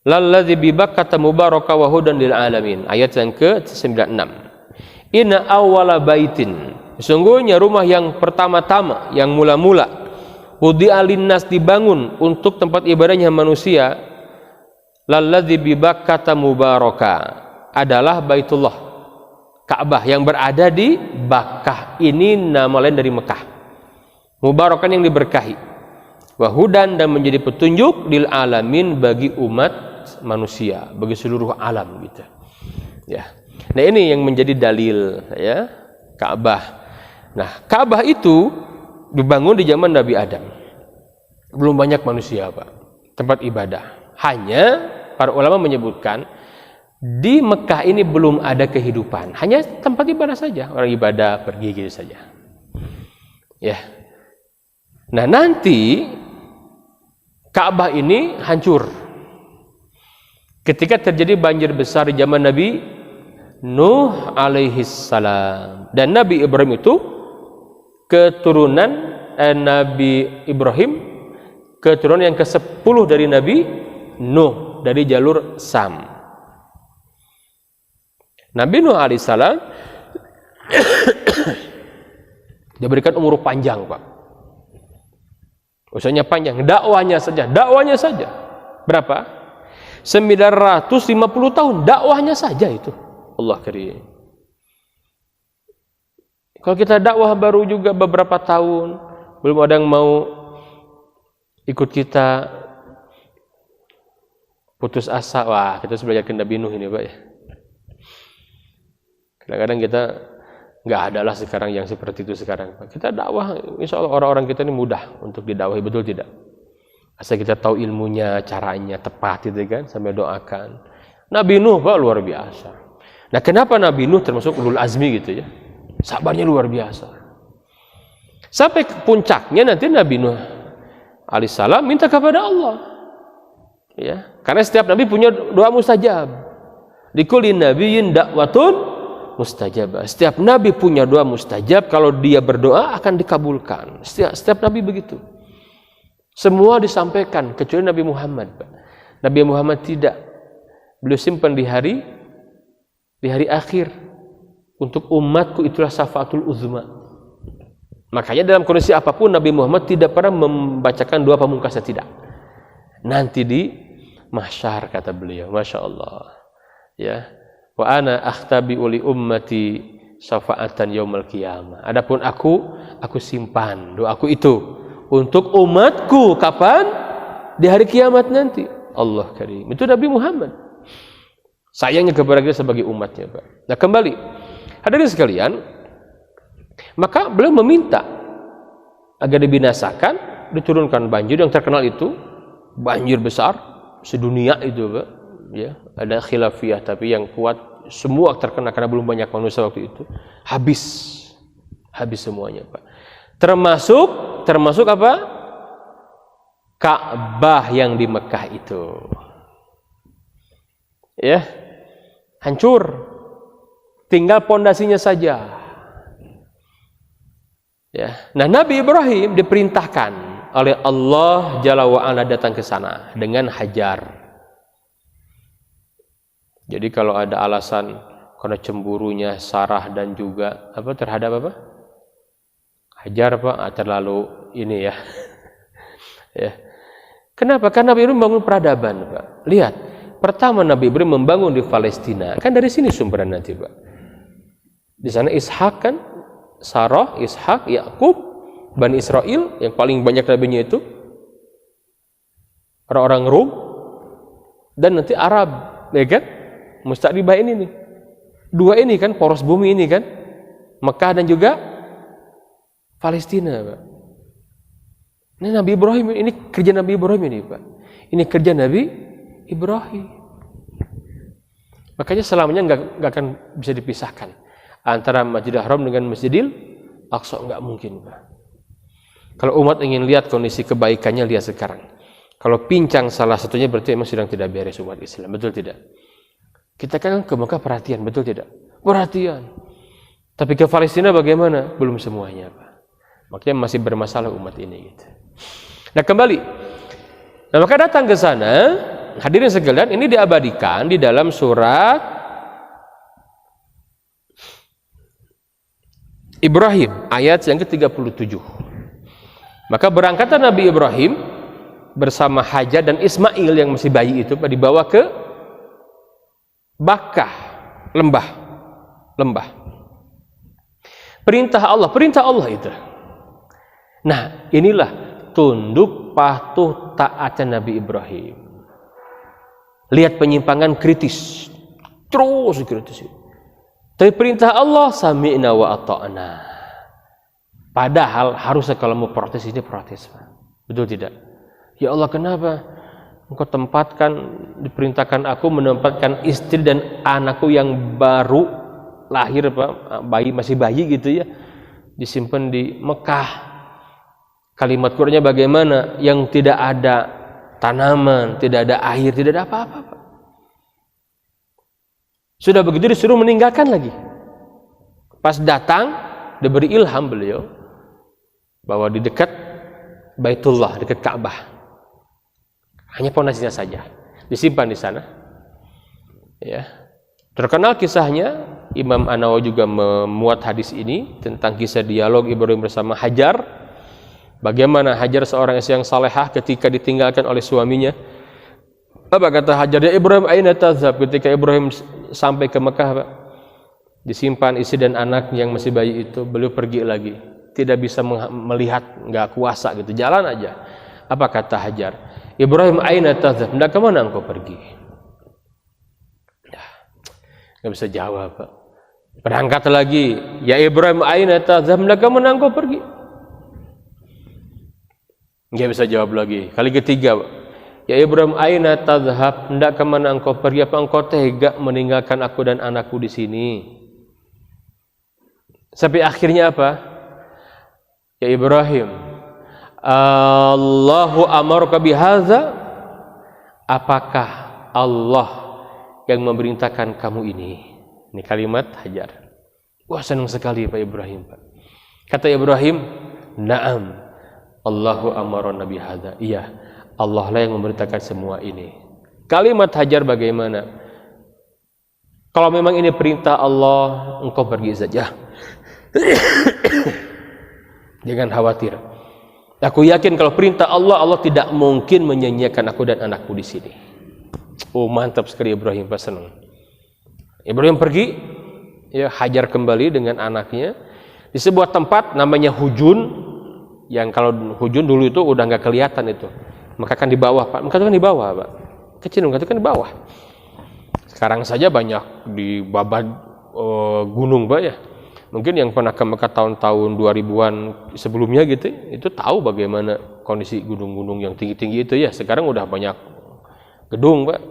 lalladzi bi Bakkah mubaraka wa hudan lil alamin. Ayat yang ke-96. Inna awwala baitin, sesungguhnya rumah yang pertama-tama, yang mula-mula, hudi'a lin-nas, dibangun untuk tempat ibadahnya manusia, lalladzi bi Bakkah mubaraka, adalah Baitullah, Ka'bah yang berada di Bakkah. Ini nama lain dari Mekah. Mubarakan yang diberkahi. Wa hudan, dan menjadi petunjuk lil alamin, bagi umat umat manusia, bagi seluruh alam gitu. Ya. Nah, ini yang menjadi dalil ya, Ka'bah. Nah, Ka'bah itu dibangun di zaman Nabi Adam. Belum banyak manusia, Pak. Tempat ibadah. Hanya para ulama menyebutkan di Mekah ini belum ada kehidupan. Hanya tempat ibadah saja. Orang ibadah pergi gitu saja. Ya. Nah, nanti Ka'bah ini hancur ketika terjadi banjir besar di zaman Nabi Nuh alaihi salam. Dan Nabi Ibrahim itu keturunan Nabi Ibrahim keturunan yang ke-10 dari Nabi Nuh dari jalur Sam. Nabi Nuh alaihi salam diberikan umur panjang, Pak. Usianya panjang, dakwahnya saja. Berapa? 950 tahun dakwahnya saja itu. Allah karim. Kalau kita dakwah baru juga beberapa tahun, belum ada yang mau ikut kita, putus asa. Wah, kita sebagai Nabi Nuh ini, Pak ya. Kadang-kadang kita nggak adalah sekarang yang seperti itu sekarang. Kita dakwah, insya Allah orang-orang kita ini mudah untuk didakwahi, betul tidak? Asal kita tahu ilmunya, caranya tepat, gitu kan? Sambil doakan. Nabi Nuh, Pak, luar biasa. Nah, kenapa Nabi Nuh termasuk ulul azmi gitu ya? Sabarnya luar biasa. Sampai puncaknya nanti Nabi Nuh alaihissalam minta kepada Allah. Ya, karena setiap nabi punya doa mustajab. Likulli nabiyyin da'watun mustajabah. Setiap nabi punya doa mustajab, kalau dia berdoa akan dikabulkan. Setiap nabi begitu. Semua disampaikan kecuali Nabi Muhammad. Nabi Muhammad tidak. Beliau simpan di hari akhir. Untuk umatku itulah syafaatul uzma. Makanya dalam kondisi apapun Nabi Muhammad tidak pernah membacakan doa pamungkasnya, tidak. Nanti di mahsyar kata beliau, Masya Allah. Ya. Wa ana akhtabi uli ummati syafaatan yaumal qiyamah. Adapun aku simpan doaku itu untuk umatku kapan? Di hari kiamat nanti. Allah karim. Itu Nabi Muhammad. Sayangnya kepada kita sebagai umatnya, Pak. Nah, kembali. Hadirin sekalian, maka beliau meminta agar dibinasakan, diturunkan banjir yang terkenal itu, banjir besar sedunia itu, Pak. Ya, ada khilafiyah tapi yang kuat semua terkena karena belum banyak manusia waktu itu. Habis semuanya, Pak. Termasuk apa? Ka'bah yang di Mekah itu. Ya. Hancur. Tinggal pondasinya saja. Ya. Nah, Nabi Ibrahim diperintahkan oleh Allah Jalla wa Ala datang ke sana dengan hajar. Jadi kalau ada alasan karena cemburunya Sarah dan juga terhadap Hajar, Pak, terlalu ini ya. Ya. Kenapa? Karena Nabi Ibrahim membangun peradaban, Pak. Lihat, pertama Nabi Ibrahim membangun di Palestina. Kan dari sini sumberan nanti, Pak. Di sana Ishak kan, Sarah, Ishak, Yakub, Bani Israel yang paling banyak nabinya itu orang-orang Rum dan nanti Arab, ya kan? Musta'ribah ini nih. Dua ini kan poros bumi ini kan, Mekah dan juga Palestina, Pak. Ini Nabi Ibrahim, ini kerja Nabi Ibrahim ini, Pak. Ini kerja Nabi Ibrahim. Makanya selamanya nggak akan bisa dipisahkan antara Masjidil Haram dengan Masjidil Aqsa, nggak mungkin, Pak. Kalau umat ingin lihat kondisi kebaikannya, lihat sekarang. Kalau pincang salah satunya berarti memang sedang tidak beres umat Islam, betul tidak? Kita kan ke Mekah perhatian, betul tidak? Perhatian. Tapi ke Palestina bagaimana? Belum semuanya, Pak. Makanya masih bermasalah umat ini gitu. Nah, kembali. Nah, maka datang ke sana, hadirin sekalian, ini diabadikan di dalam surat Ibrahim ayat yang ke-37. Maka berangkatlah Nabi Ibrahim bersama Hajar dan Ismail yang masih bayi itu dibawa ke Bakkah, lembah. Perintah Allah itu. Nah, inilah tunduk patuh taatnya Nabi Ibrahim. lihat penyimpangan kritis, terus kritis. Tapi perintah Allah sami'na wa ata'na. Padahal harusnya kalau mau protes ini protes, Pak. Betul tidak? Ya Allah, kenapa Engkau diperintahkan aku menempatkan istri dan anakku yang baru lahir, Pak, masih bayi gitu ya, disimpan di Mekah. Kalimat Qur'annya bagaimana? Yang tidak ada tanaman, tidak ada air, tidak ada apa-apa, Pak. Sudah begitu disuruh meninggalkan lagi. Pas datang diberi ilham beliau bahwa di dekat Baitullah, dekat Ka'bah, hanya pondasinya saja disimpan di sana. Ya. Terkenal kisahnya, Imam An-Nawawi juga memuat hadis ini tentang kisah dialog Ibrahim bersama Hajar. Bagaimana Hajar seorang istri yang salehah ketika ditinggalkan oleh suaminya. Apa kata Hajar? Ya Ibrahim, aina tadhhab? Ketika Ibrahim sampai ke Mekah, Pak, disimpan istri dan anak yang masih bayi itu, beliau pergi lagi. Tidak bisa melihat, enggak kuasa gitu, jalan aja. Apa kata Hajar? Ibrahim, aina tadhhab? Hendak ke mana engkau pergi? Enggak bisa jawab, Pak. Berangkat lagi. Ya Ibrahim, aina tadhhab? Hendak ke mana engkau pergi? Enggak bisa jawab lagi. Kali ketiga, Pak. Ya Ibrahim, aina tadhhab? Hendak ke mana engkau pergi? Apa engkau tega meninggalkan aku dan anakku di sini? Sampai akhirnya apa? Ya Ibrahim, Allahu amaruka bihadza? Apakah Allah yang memerintahkan kamu ini? Ini kalimat Hajar. Wah, senang sekali Pak Ibrahim, Pak. Kata Ibrahim, na'am, Allahu amarana bihadza. Iya, Allah lah yang memerintahkan semua ini. Kalimat Hajar bagaimana? Kalau memang ini perintah Allah, engkau pergi saja. Jangan khawatir. Aku yakin kalau perintah Allah, Allah tidak mungkin menyanyiakan aku dan anakku di sini. Oh, mantap sekali Ibrahim, Pak, senang. Ibrahim pergi, ya, Hajar kembali dengan anaknya di sebuah tempat namanya Hujun, yang kalau Hujun dulu itu udah nggak kelihatan itu. Maka kan di bawah, Pak. Maka itu kan di bawah, Pak. Kecil, maka itu kan di bawah. Sekarang saja banyak di babad gunung, Pak, ya. Mungkin yang pernah ke Mekah tahun-tahun 2000-an sebelumnya gitu, itu tahu bagaimana kondisi gunung-gunung yang tinggi-tinggi itu ya. Sekarang udah banyak gedung, Pak.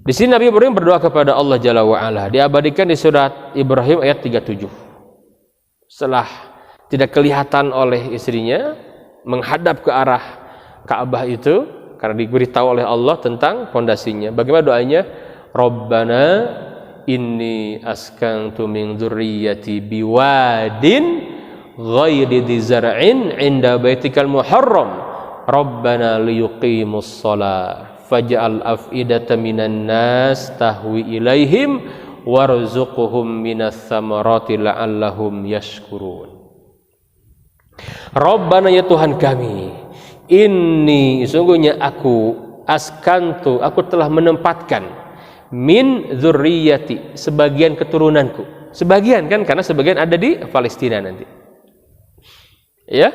Di sini Nabi Ibrahim berdoa kepada Allah Jalla wa Ala. Diabadikan di surat Ibrahim ayat 37. Setelah tidak kelihatan oleh istrinya menghadap ke arah Ka'bah itu karena diberitahu oleh Allah tentang pondasinya. Bagaimana doanya? Rabbana inni askantu min dzurriyyati biwadin ghairi dzi zar'in 'inda baitikal muharram rabbana liyuqimus shalah faj'al af'idatan minan nas tahwi ilaihim warzuqhum minas tsamarati la'allahum yashkurun. Rabbana, ya Tuhan kami, inni, sungguhnya aku, askantu, aku telah menempatkan, min dzurriyyati, sebagian keturunanku. Sebagian kan, karena sebagian ada di Palestina nanti. Ya.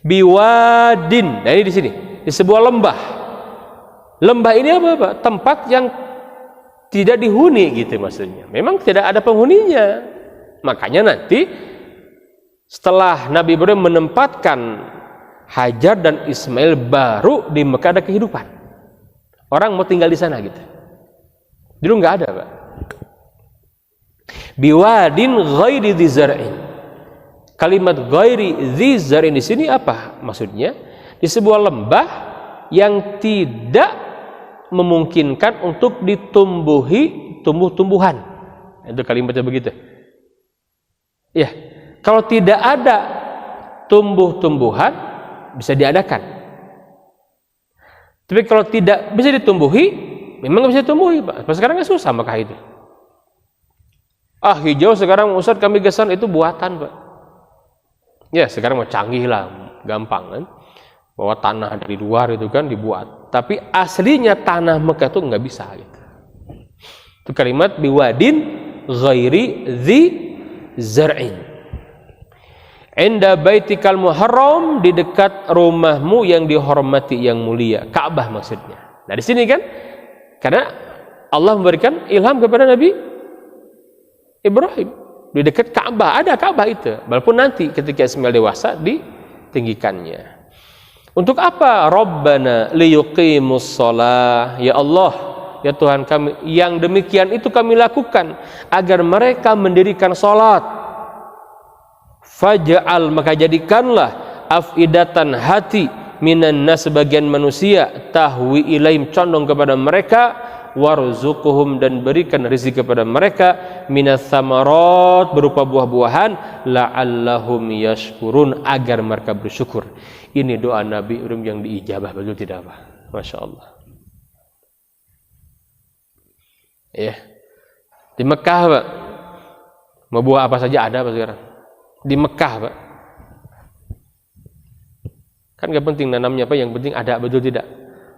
Biwadin. Nah, ini di sini, di sebuah lembah. Lembah ini apa, Pak? Tempat yang tidak dihuni gitu maksudnya. Memang tidak ada penghuninya. Makanya nanti setelah Nabi Ibrahim menempatkan Hajar dan Ismail, baru di Mekah ada kehidupan. Orang mau tinggal di sana gitu. Dulu nggak ada, Pak. Biwadin ghairi dzi zar'in. Kalimat ghairi dzi zar'in di sini apa maksudnya? Di sebuah lembah yang tidak memungkinkan untuk ditumbuhi tumbuh-tumbuhan. Itu kalimatnya begitu. Ya, kalau tidak ada tumbuh-tumbuhan bisa diadakan. Tapi kalau tidak bisa ditumbuhi, memang nggak bisa tumbuhi, Pak. Sekarang kan susah Mekah itu. Hijau sekarang Ustaz kami gesan itu buatan, Pak. Ya, sekarang mau canggih lah, gampang kan. Bawa tanah dari luar itu kan dibuat. Tapi aslinya tanah Mekah itu nggak bisa gitu. Itu kalimat biwadin ghairi dzi zar'in. Inda baitikal muharram, di dekat rumahmu yang dihormati, yang mulia. Ka'bah maksudnya. Nah di sini kan, karena Allah memberikan ilham kepada Nabi Ibrahim di dekat Ka'bah, ada Ka'bah itu. Walaupun nanti ketika Ismail dewasa ditinggikannya. Untuk apa? Rabbana liyuqimus shalah. Ya Allah, ya Tuhan kami, yang demikian itu kami lakukan agar mereka mendirikan salat. Faj'al, maka jadikanlah afidatan hati minan nas, sebagian manusia, tahwi ilaim, condong kepada mereka, warzuqhum, dan berikan rezeki kepada mereka, minas samarat, berupa buah-buahan, la'allahum yashkurun, agar mereka bersyukur. Ini doa Nabi Ibrahim yang diijabah, betul tidak Pak? Masya Allah. Ya, di Mekah Pak, mau buah apa saja ada Pak sekarang. Di Mekah Pak, kan gak penting nanamnya apa, yang penting ada, betul tidak?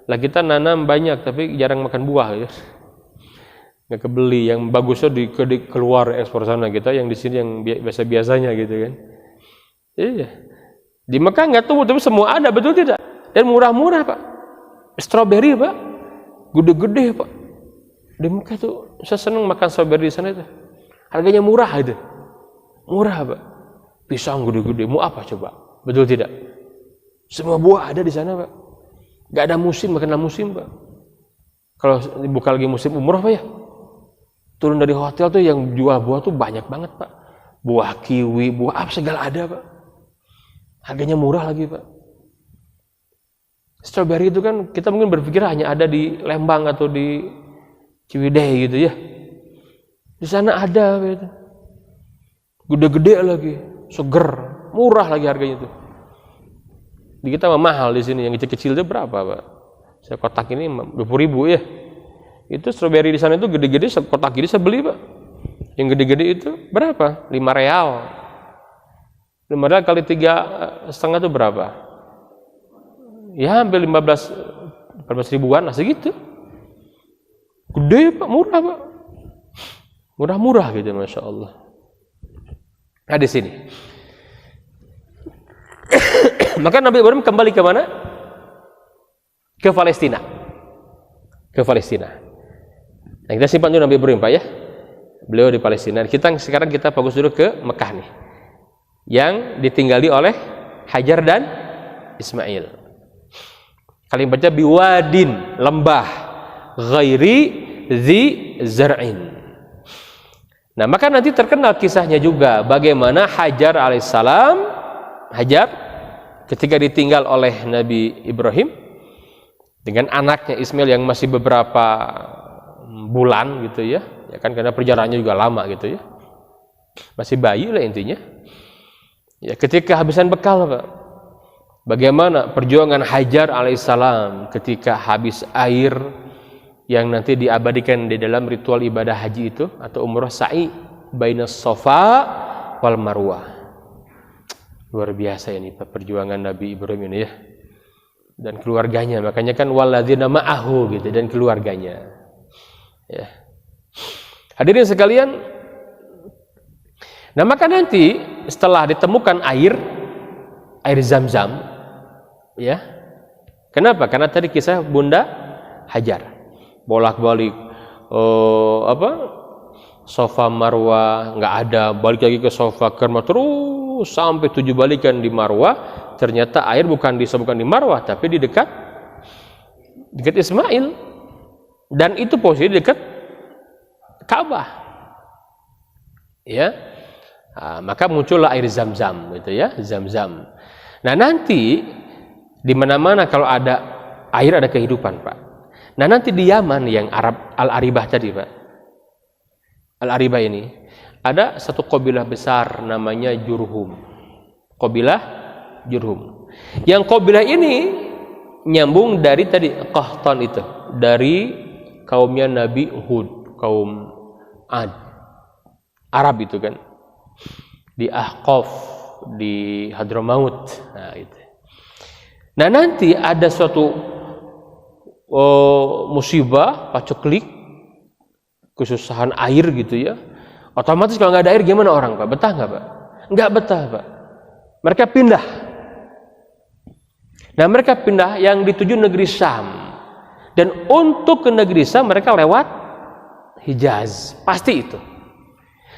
Lah kita nanam banyak tapi jarang makan buah ya. Nggak kebeli, yang bagusnya di keluar ekspor sana, kita yang di sini yang biasa-biasanya gitu kan. Iya. Di Mekah nggak tumbuh tapi semua ada, betul tidak? Dan murah-murah Pak. Stroberi Pak, gede-gede Pak. Di Mekah tuh saya senang makan stroberi di sana itu. Harganya murah itu. Murah Pak. Pisang gede-gede, mau apa coba? Betul tidak? Semua buah ada di sana Pak. Gak ada musim, makanlah musim Pak. Kalau bukan lagi musim umroh Pak ya, turun dari hotel tuh yang jual buah tuh banyak banget Pak. Buah kiwi, buah apa segala ada Pak. Harganya murah lagi Pak. Strawberry itu kan kita mungkin berpikir hanya ada di Lembang atau di Ciwidey gitu ya. Di sana ada gitu. Gede-gede lagi, seger, murah lagi harganya tuh. Di kita mah mahal di sini, yang kecil-kecil itu berapa Pak? Saya kotak ini 20.000 ya. Itu stroberi di sana itu gede-gede, kotak ini saya beli Pak. Yang gede-gede itu berapa? 5 real. 5 real kali 3,5 itu berapa? Ya hampir 14 ribuan lah segitu. Gede Pak, murah Pak. Murah-murah gitu, Masya Allah. Nah di sini. Maka Nabi Ibrahim kembali ke mana? Ke Palestina. Ke Palestina. Nah, kita simpan dulu Nabi Ibrahim Pak ya. Beliau di Palestina. Sekarang kita fokus dulu ke Mekah nih. Yang ditinggali oleh Hajar dan Ismail. Kalian baca biwadin, lembah, ghairi dzi zar'in. Nah, maka nanti terkenal kisahnya juga bagaimana Hajar alaihissalam, Hajar ketika ditinggal oleh Nabi Ibrahim dengan anaknya Ismail yang masih beberapa bulan gitu ya, ya kan, karena perjalanannya juga lama gitu ya, masih bayi lah intinya. Ya, ketika habisan bekal Pak, bagaimana perjuangan Hajar alaihissalam ketika habis air yang nanti diabadikan di dalam ritual ibadah haji itu atau umrah sa'i bainas Safa wal Marwah. Luar biasa ini Pak, perjuangan Nabi Ibrahim ini ya, dan keluarganya. Makanya kan walladzina ma'ahu gitu, dan keluarganya ya. Hadirin sekalian, nah maka nanti setelah ditemukan air Zam-Zam ya, kenapa? Karena tadi kisah Bunda Hajar bolak-balik Safa Marwah nggak ada, balik lagi ke Safa ke Marwah, terus sampai 7 balikan di Marwah. Ternyata air bukan di Marwah tapi di dekat Ismail, dan itu posisi dekat Ka'bah ya. Nah, maka muncullah air Zam-Zam gitu ya, Zam-Zam. Nah nanti di mana-mana kalau ada air ada kehidupan Pak. Nah nanti di Yaman yang Arab Al-Aribah tadi Pak, Al-Aribah ini ada satu kabilah besar namanya Jurhum. Kabilah Jurhum. Yang kabilah ini nyambung dari tadi Qahtan itu, dari kaumnya Nabi Hud, kaum Ad, Arab itu kan. Di Ahqaf, di Hadramaut. Nah itu. Nah nanti ada suatu musibah, paceklik, kesusahan air gitu ya. Otomatis kalau nggak ada air gimana orang Pak? Betah nggak Pak? Nggak betah Pak. Mereka pindah. Nah mereka pindah yang dituju negeri Syam. Dan untuk ke negeri Syam mereka lewat Hijaz, pasti itu.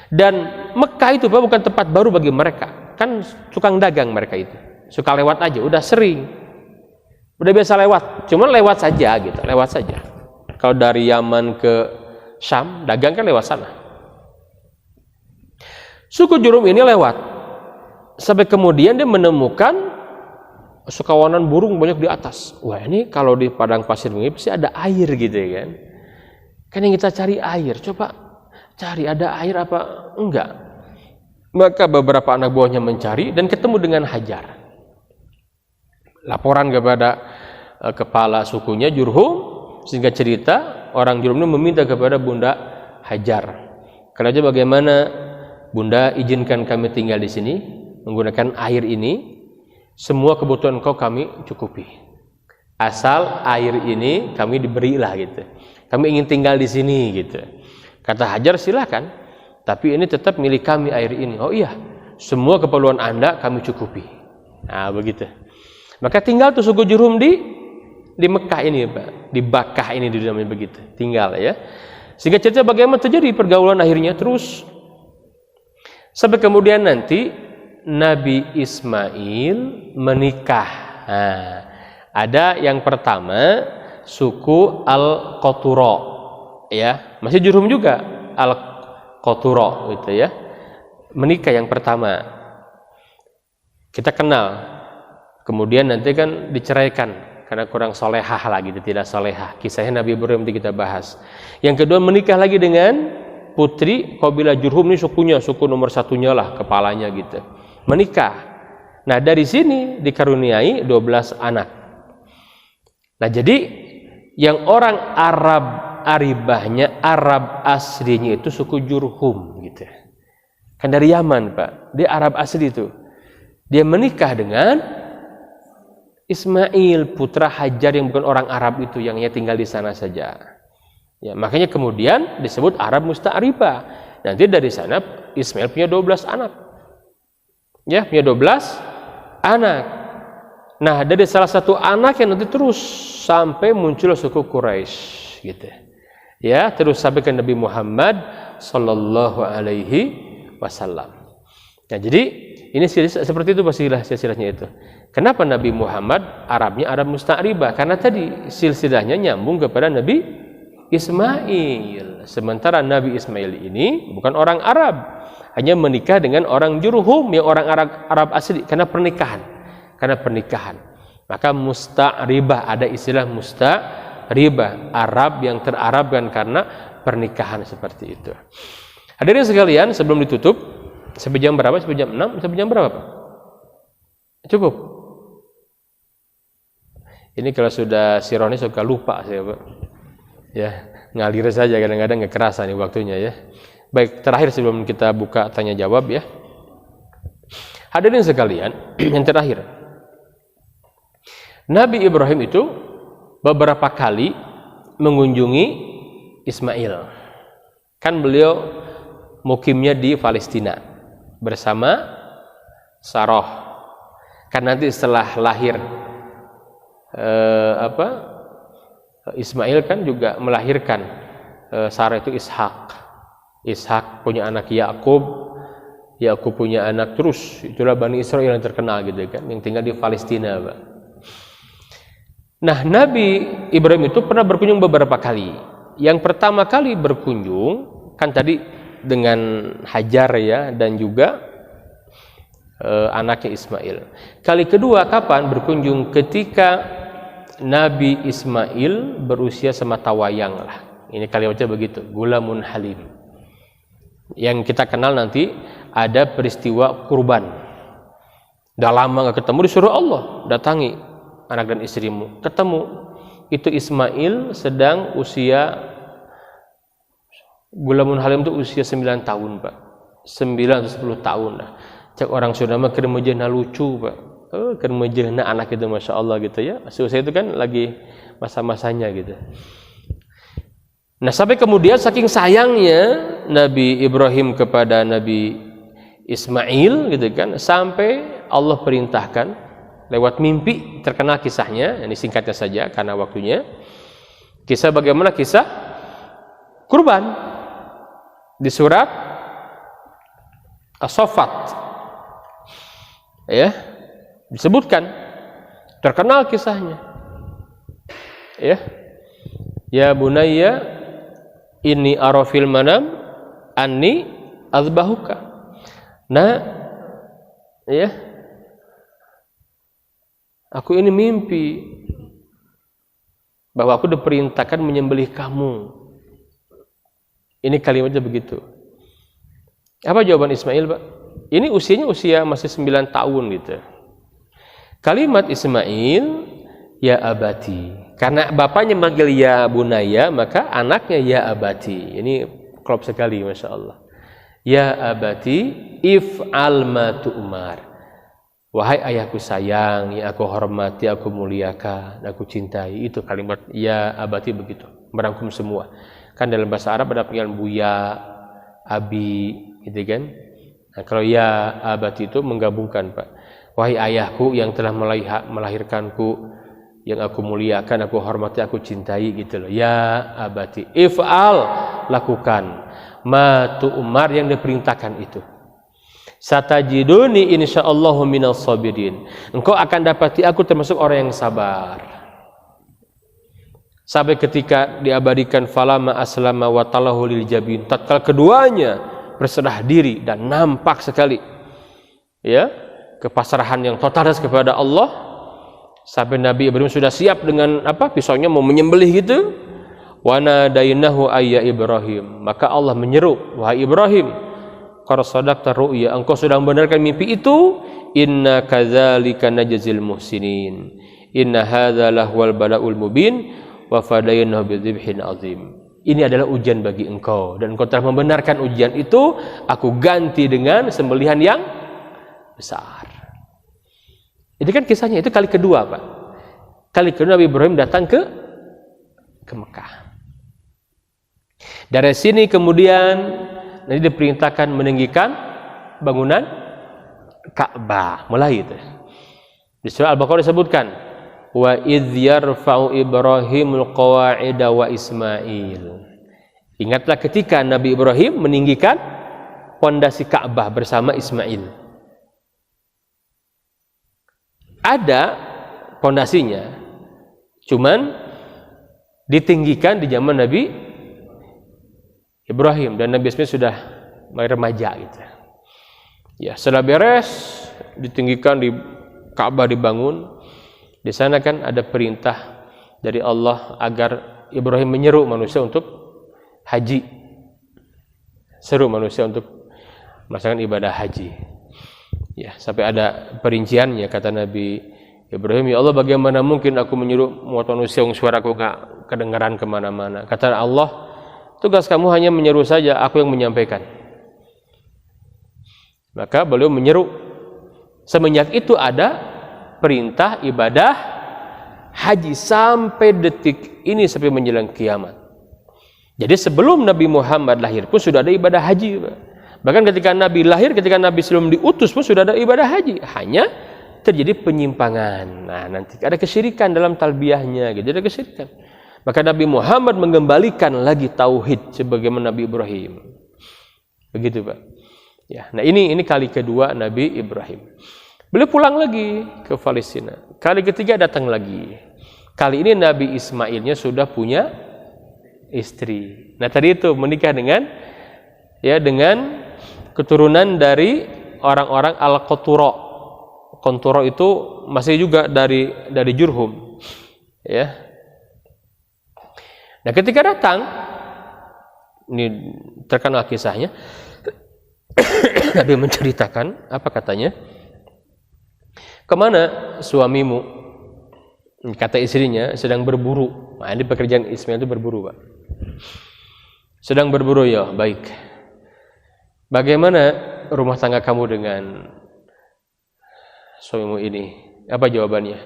Dan Mekah itu bukan tempat baru bagi mereka, kan tukang dagang mereka itu, suka lewat aja, udah sering, udah biasa lewat, cuman lewat saja gitu, lewat saja. Kalau dari Yaman ke Syam, dagang kan lewat sana. Suku Jurhum ini lewat, sampai kemudian dia menemukan sekawanan burung banyak di atas. Wah, ini kalau di padang pasir ini pasti ada air gitu ya kan. Kan yang kita cari air, coba cari ada air apa enggak. Maka beberapa anak buahnya mencari dan ketemu dengan Hajar. Laporan kepada kepala sukunya Jurhum, sehingga cerita orang Jurhum ini meminta kepada Bunda Hajar. Karena aja bagaimana Bunda, izinkan kami tinggal di sini menggunakan air ini. Semua kebutuhan kau kami cukupi. Asal air ini kami diberilah gitu. Kami ingin tinggal di sini gitu. Kata Hajar, silakan. Tapi ini tetap milik kami air ini. Oh iya, semua keperluan Anda kami cukupi. Nah begitu. Maka tinggal tuh suku Jurhum di Mekah ini Pak. Di Bakkah ini namanya begitu. Tinggal ya. Sehingga cerita bagaimana terjadi pergaulan akhirnya terus. Sampai kemudian nanti Nabi Ismail menikah. Nah, ada yang pertama suku Al-Qoturo, ya, masih Jurhum juga Al-Qoturo gitu ya. Menikah yang pertama. Kita kenal. Kemudian nanti kan diceraikan karena kurang solehah lagi, tidak solehah. Kisahnya Nabi Ibrahim nanti kita bahas. Yang kedua menikah lagi dengan putri kabilah Jurhum, ini sukunya, suku nomor satunya lah, kepalanya gitu. Menikah. Nah dari sini dikaruniai 12 anak. Nah jadi yang orang Arab Aribahnya, Arab aslinya itu suku Jurhum gitu. Kan dari Yaman Pak, dia Arab asli itu. Dia menikah dengan Ismail, putra Hajar yang bukan orang Arab itu, yang hanya tinggal di sana saja. Ya, makanya kemudian disebut Arab Musta'ribah. Nanti dari sana Ismail punya 12 anak. Ya, punya 12 anak. Nah, dari salah satu anak yang nanti terus sampai muncul suku Quraisy gitu. Ya, terus sampai ke Nabi Muhammad sallallahu alaihi wasallam. Nah, jadi ini seperti itu silsilahnya itu. Kenapa Nabi Muhammad Arabnya Arab Musta'ribah? Karena tadi silsilahnya nyambung kepada Nabi Ismail. Sementara Nabi Ismail ini bukan orang Arab, hanya menikah dengan orang Jurhum yang orang Arab asli karena pernikahan. Maka musta'ribah, ada istilah musta'ribah, Arab yang terarabkan karena pernikahan seperti itu. Hadirin sekalian, sebelum ditutup, sampai jam berapa? Sampai jam 6? Sampai jam berapa Pak? Cukup? Ini kalau sudah sironi suka lupa saya Pak. Ya, ngalir saja, kadang-kadang nggak kerasa nih waktunya ya. Baik, terakhir sebelum kita buka tanya jawab ya. Hadirin sekalian, yang terakhir. Nabi Ibrahim itu beberapa kali mengunjungi Ismail. Kan beliau mukimnya di Palestina bersama Sarah. Kan nanti setelah lahir Ismail kan juga melahirkan Sarah itu Ishak punya anak Yakub punya anak terus, itulah Bani Israel yang terkenal gitu kan, yang tinggal di Palestina Pak. Nah Nabi Ibrahim itu pernah berkunjung beberapa kali. Yang pertama kali berkunjung kan tadi dengan Hajar ya, dan juga anaknya Ismail. Kali kedua kapan berkunjung? Ketika Nabi Ismail berusia sematawayang lah. Ini kalimatnya begitu, gulamun halim. Yang kita kenal nanti ada peristiwa kurban. Udah lama gak ketemu, disuruh Allah datangi anak dan istrimu. Ketemu, itu Ismail sedang usia, gulamun halim itu usia 9 tahun Pak. 9 atau 10 tahun lah. Cak orang sudah mah kermejana lucu Pak. Kermejana anak itu Masya Allah gitu ya. Usia itu kan lagi masa-masanya gitu. Nah sampai kemudian saking sayangnya Nabi Ibrahim kepada Nabi Ismail gitu kan, sampai Allah perintahkan lewat mimpi, terkenal kisahnya, ini singkatnya saja karena waktunya. Kisah bagaimana? Kisah kurban di surat As-Saffat, ya, disebutkan, terkenal kisahnya, ya bunayya inni ara fil manam anni azbahuka. Nah, ya, aku ini mimpi bahwa aku diperintahkan menyembelih kamu. Ini kalimatnya begitu. Apa jawaban Ismail, Pak? Ini usianya masih 9 tahun gitu. Kalimat Ismail, ya abati. Karena bapaknya manggil ya bunaya, maka anaknya ya abati. Ini klop sekali, Masya Allah. Ya abati, if'al ma tu'mar. Wahai ayahku sayang, yang aku hormati, aku muliakan, aku cintai. Itu kalimat ya abati begitu, merangkum semua. Kan dalam bahasa Arab ada panggilan buya, abi, gitu kan. Nah, kalau ya abati itu menggabungkan, Pak. Wahai ayahku yang telah melahirkanku, yang aku muliakan, aku hormati, aku cintai, gitu loh. Ya abati, if'al, lakukan ma tu'mar, yang diperintahkan itu. Satajiduni insyaallahu minas sabirin. Engkau akan dapati aku termasuk orang yang sabar. Sampai ketika diabadikan falama aslama wa talahu lil jabin. Tatkala keduanya berserah diri dan nampak sekali, ya, kepasrahan yang total kepada Allah, sampai Nabi Ibrahim sudah siap dengan pisaunya mau menyembelih gitu. Wa nadainahu ayya Ibrahim. Maka Allah menyeru, wahai Ibrahim, qad sadaqta ru'ya, engkau sudah membenarkan mimpi itu. Inna kadzalika najzil muhsinin. Inna hadza lahwal bala'ul mubin wa fadaynahu bidzibhin azim. Ini adalah ujian bagi engkau, dan engkau telah membenarkan ujian itu, aku ganti dengan sembelihan yang besar. Itu kan kisahnya, itu kali kedua, Pak. Kali kedua Nabi Ibrahim datang ke Mekah. Dari sini kemudian nanti diperintahkan meninggikan bangunan Ka'bah, mulai itu. Di surah Al-Baqarah disebutkan, wa idz yarfa'u Ibrahimul qawa'ida wa Ismail. Ingatlah ketika Nabi Ibrahim meninggikan pondasi Ka'bah bersama Ismail. Ada pondasinya, cuman ditinggikan di zaman Nabi Ibrahim, dan Nabi Ismail sudah remaja gitu. Ya, setelah beres ditinggikan, di Ka'bah dibangun. Di sana kan ada perintah dari Allah agar Ibrahim menyeru manusia untuk haji. Seru manusia untuk melaksanakan ibadah haji. Ya, sampai ada perinciannya, kata Nabi Ibrahim, ya Allah, bagaimana mungkin aku menyuruh manusia yang suaraku gak kedengaran kemana-mana. Kata Allah, tugas kamu hanya menyeru saja, aku yang menyampaikan. Maka beliau menyeru. Semenjak itu ada perintah ibadah haji sampai detik ini, sampai menjelang kiamat. Jadi sebelum Nabi Muhammad lahir pun sudah ada ibadah haji, Pak. Bahkan ketika Nabi lahir, ketika Nabi sebelum diutus pun sudah ada ibadah haji. Hanya terjadi penyimpangan. Nah, nanti ada kesyirikan dalam talbiyahnya, gitu, ada kesyirikan. Maka Nabi Muhammad mengembalikan lagi tauhid sebagaimana Nabi Ibrahim. Begitu, Pak. Ya, nah ini kali kedua Nabi Ibrahim. Beliau pulang lagi ke Palestina. Kali ketiga datang lagi. Kali ini Nabi Ismailnya sudah punya istri. Nah, tadi itu menikah dengan keturunan dari orang-orang Al-Quturo. Quturo itu masih juga dari Jurhum. Ya. Nah, ketika datang, ini terkenal kisahnya, Nabi menceritakan, apa katanya? Kemana suamimu? Kata istrinya, sedang berburu. Nah, ini pekerjaan Ismail itu berburu, Pak. Sedang berburu, ya, baik. Bagaimana rumah tangga kamu dengan suamimu ini? Apa jawabannya?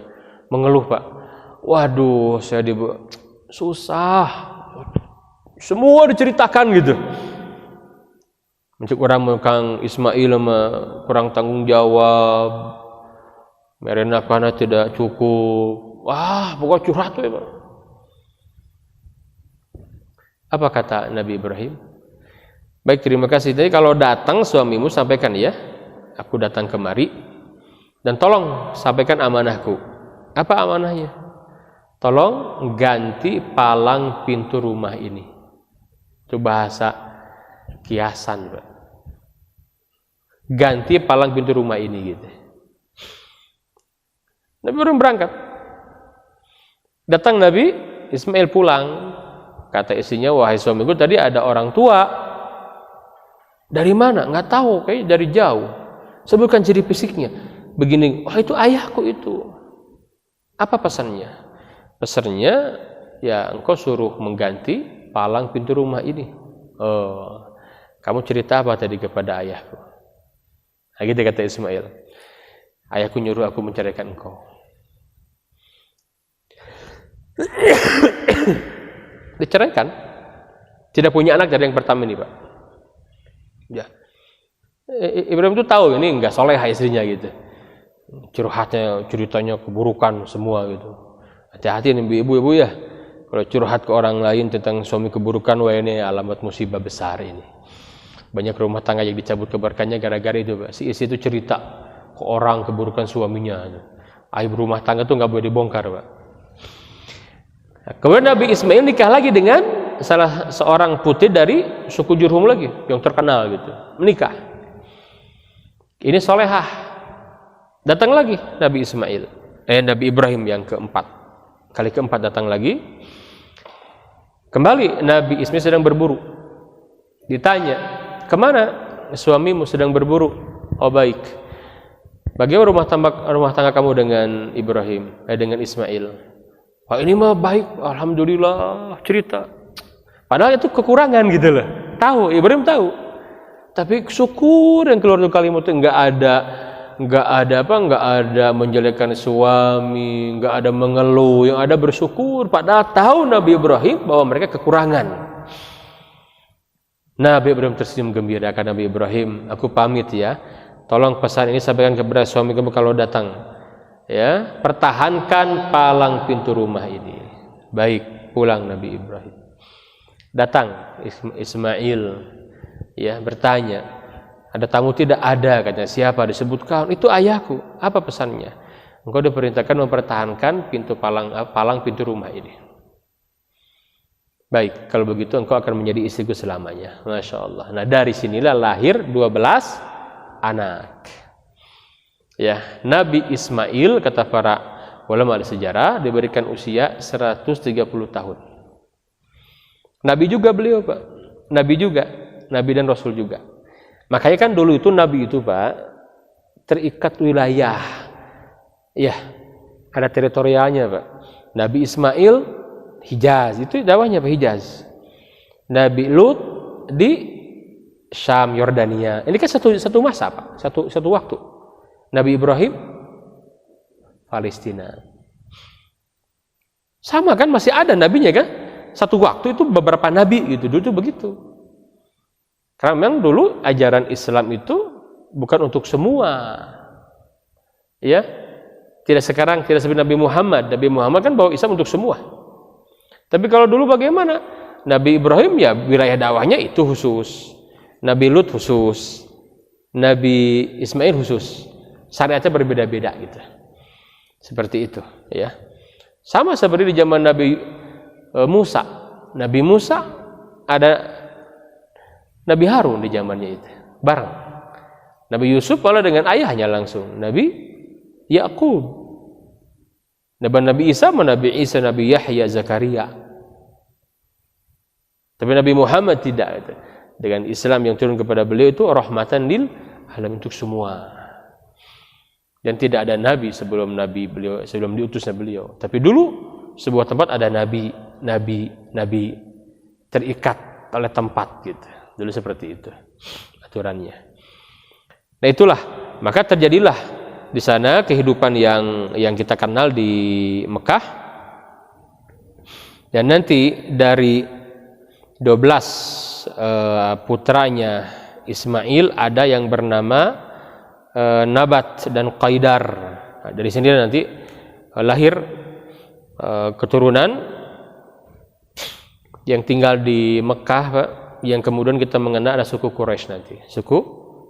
Mengeluh, Pak. Waduh, saya susah. Semua diceritakan gitu. Orang Kang Ismail kurang tanggung jawab. Mereka karena tidak cukup. Wah, pokoknya curhat tuh, Pak. Apa kata Nabi Ibrahim? Baik, terima kasih. Jadi kalau datang suamimu sampaikan ya, aku datang kemari dan tolong sampaikan amanahku. Apa amanahnya? Tolong ganti palang pintu rumah ini. Itu bahasa kiasan, Pak. Ganti palang pintu rumah ini gitu. Nabi Ibrahim berangkat. Datang Nabi Ismail pulang. Kata istrinya, wahai suamiku, tadi ada orang tua. Dari mana? Nggak tahu, kayak dari jauh. Sebutkan ciri fisiknya. Begini, oh itu ayahku itu. Apa pesannya? Pesannya, ya engkau suruh mengganti palang pintu rumah ini. Oh, kamu cerita apa tadi kepada ayahku? Nah, gitu kata Ismail. Ayahku nyuruh aku menceraikan engkau. Diceraikan. Tidak punya anak dari yang pertama ini, Pak. Ya. Ibrahim itu tahu ini enggak soleha istrinya gitu. Curhatnya, ceritanya keburukan semua gitu. Hati-hati nih ibu-ibu ya. Kalau curhat ke orang lain tentang suami keburukan, wah ini alamat musibah besar ini. Banyak rumah tangga yang dicabut keberkahannya gara-gara itu, Pak. Si istri itu cerita ke orang keburukan suaminya. Aib rumah tangga itu nggak boleh dibongkar, Pak. Nah, kemudian Nabi Ismail nikah lagi dengan salah seorang putri dari suku Jurhum lagi yang terkenal gitu. Menikah. Ini solehah. Datang lagi Nabi Ismail. Nabi Ibrahim yang keempat. Kali keempat datang lagi. Kembali Nabi Ismail sedang berburu. Ditanya, kemana suamimu sedang berburu? Oh baik. Bagaimana rumah tangga kamu dengan Ibrahim? Dengan Ismail? Oh ini mah baik, alhamdulillah, cerita. Padahal itu kekurangan gitu loh. Tahu, Ibrahim tahu. Tapi syukur yang keluar dari kalimat itu nggak ada menjelekkan suami, nggak ada mengeluh, yang ada bersyukur. Padahal tahu Nabi Ibrahim bahwa mereka kekurangan. Nabi Ibrahim tersenyum gembira. Kata Nabi Ibrahim, aku pamit ya. Tolong pesan ini sampaikan kepada suami kamu kalau datang. Ya, pertahankan palang pintu rumah ini. Baik, pulang Nabi Ibrahim. Datang Ismail, ya bertanya, ada tamu tidak? Ada, katanya. Siapa? Disebutkan, itu ayahku. Apa pesannya? Engkau diperintahkan mempertahankan palang pintu rumah ini. Baik, kalau begitu engkau akan menjadi istriku selamanya. Masya Allah. Nah dari sinilah lahir 12 anak. Ya, Nabi Ismail kata para ulama sejarah diberikan usia 130 tahun. Nabi juga beliau, Pak. Nabi juga, Nabi dan Rasul juga. Makanya kan dulu itu Nabi itu, Pak, terikat wilayah. Ya, ada teritorialnya, Pak. Nabi Ismail Hijaz, itu dakwahnya Pak, Hijaz. Nabi Lut di Syam, Yordania. Ini kan satu masa, Pak. Satu waktu. Nabi Ibrahim Palestina. Sama kan, masih ada nabinya kan? Satu waktu itu beberapa nabi gitu, dulu itu begitu. Karena memang dulu ajaran Islam itu bukan untuk semua. Ya. Tidak seperti Nabi Muhammad. Nabi Muhammad kan bawa Islam untuk semua. Tapi kalau dulu bagaimana? Nabi Ibrahim ya wilayah dakwahnya itu khusus. Nabi Lut khusus. Nabi Ismail khusus. Syariatnya berbeda-beda gitu. Seperti itu, ya. Sama seperti di zaman Nabi Musa. Nabi Musa ada Nabi Harun di zamannya itu. Bareng. Nabi Yusuf malah dengan ayahnya langsung. Nabi Yakub. Nabi Isa, Nabi Isa, Nabi Yahya, Zakaria. Tapi Nabi Muhammad tidak gitu. Dengan Islam yang turun kepada beliau itu rahmatan lil alamin untuk semua. Dan tidak ada nabi sebelum diutusnya beliau. Tapi dulu sebuah tempat ada nabi terikat oleh tempat gitu. Dulu seperti itu aturannya. Nah itulah, maka terjadilah di sana kehidupan yang kita kenal di Mekah. Dan nanti dari 12 putranya Ismail ada yang bernama Nabat dan Qaidar. Nah, dari sini nanti lahir keturunan yang tinggal di Mekah, Pak, yang kemudian kita mengenal ada suku Quraisy nanti. Suku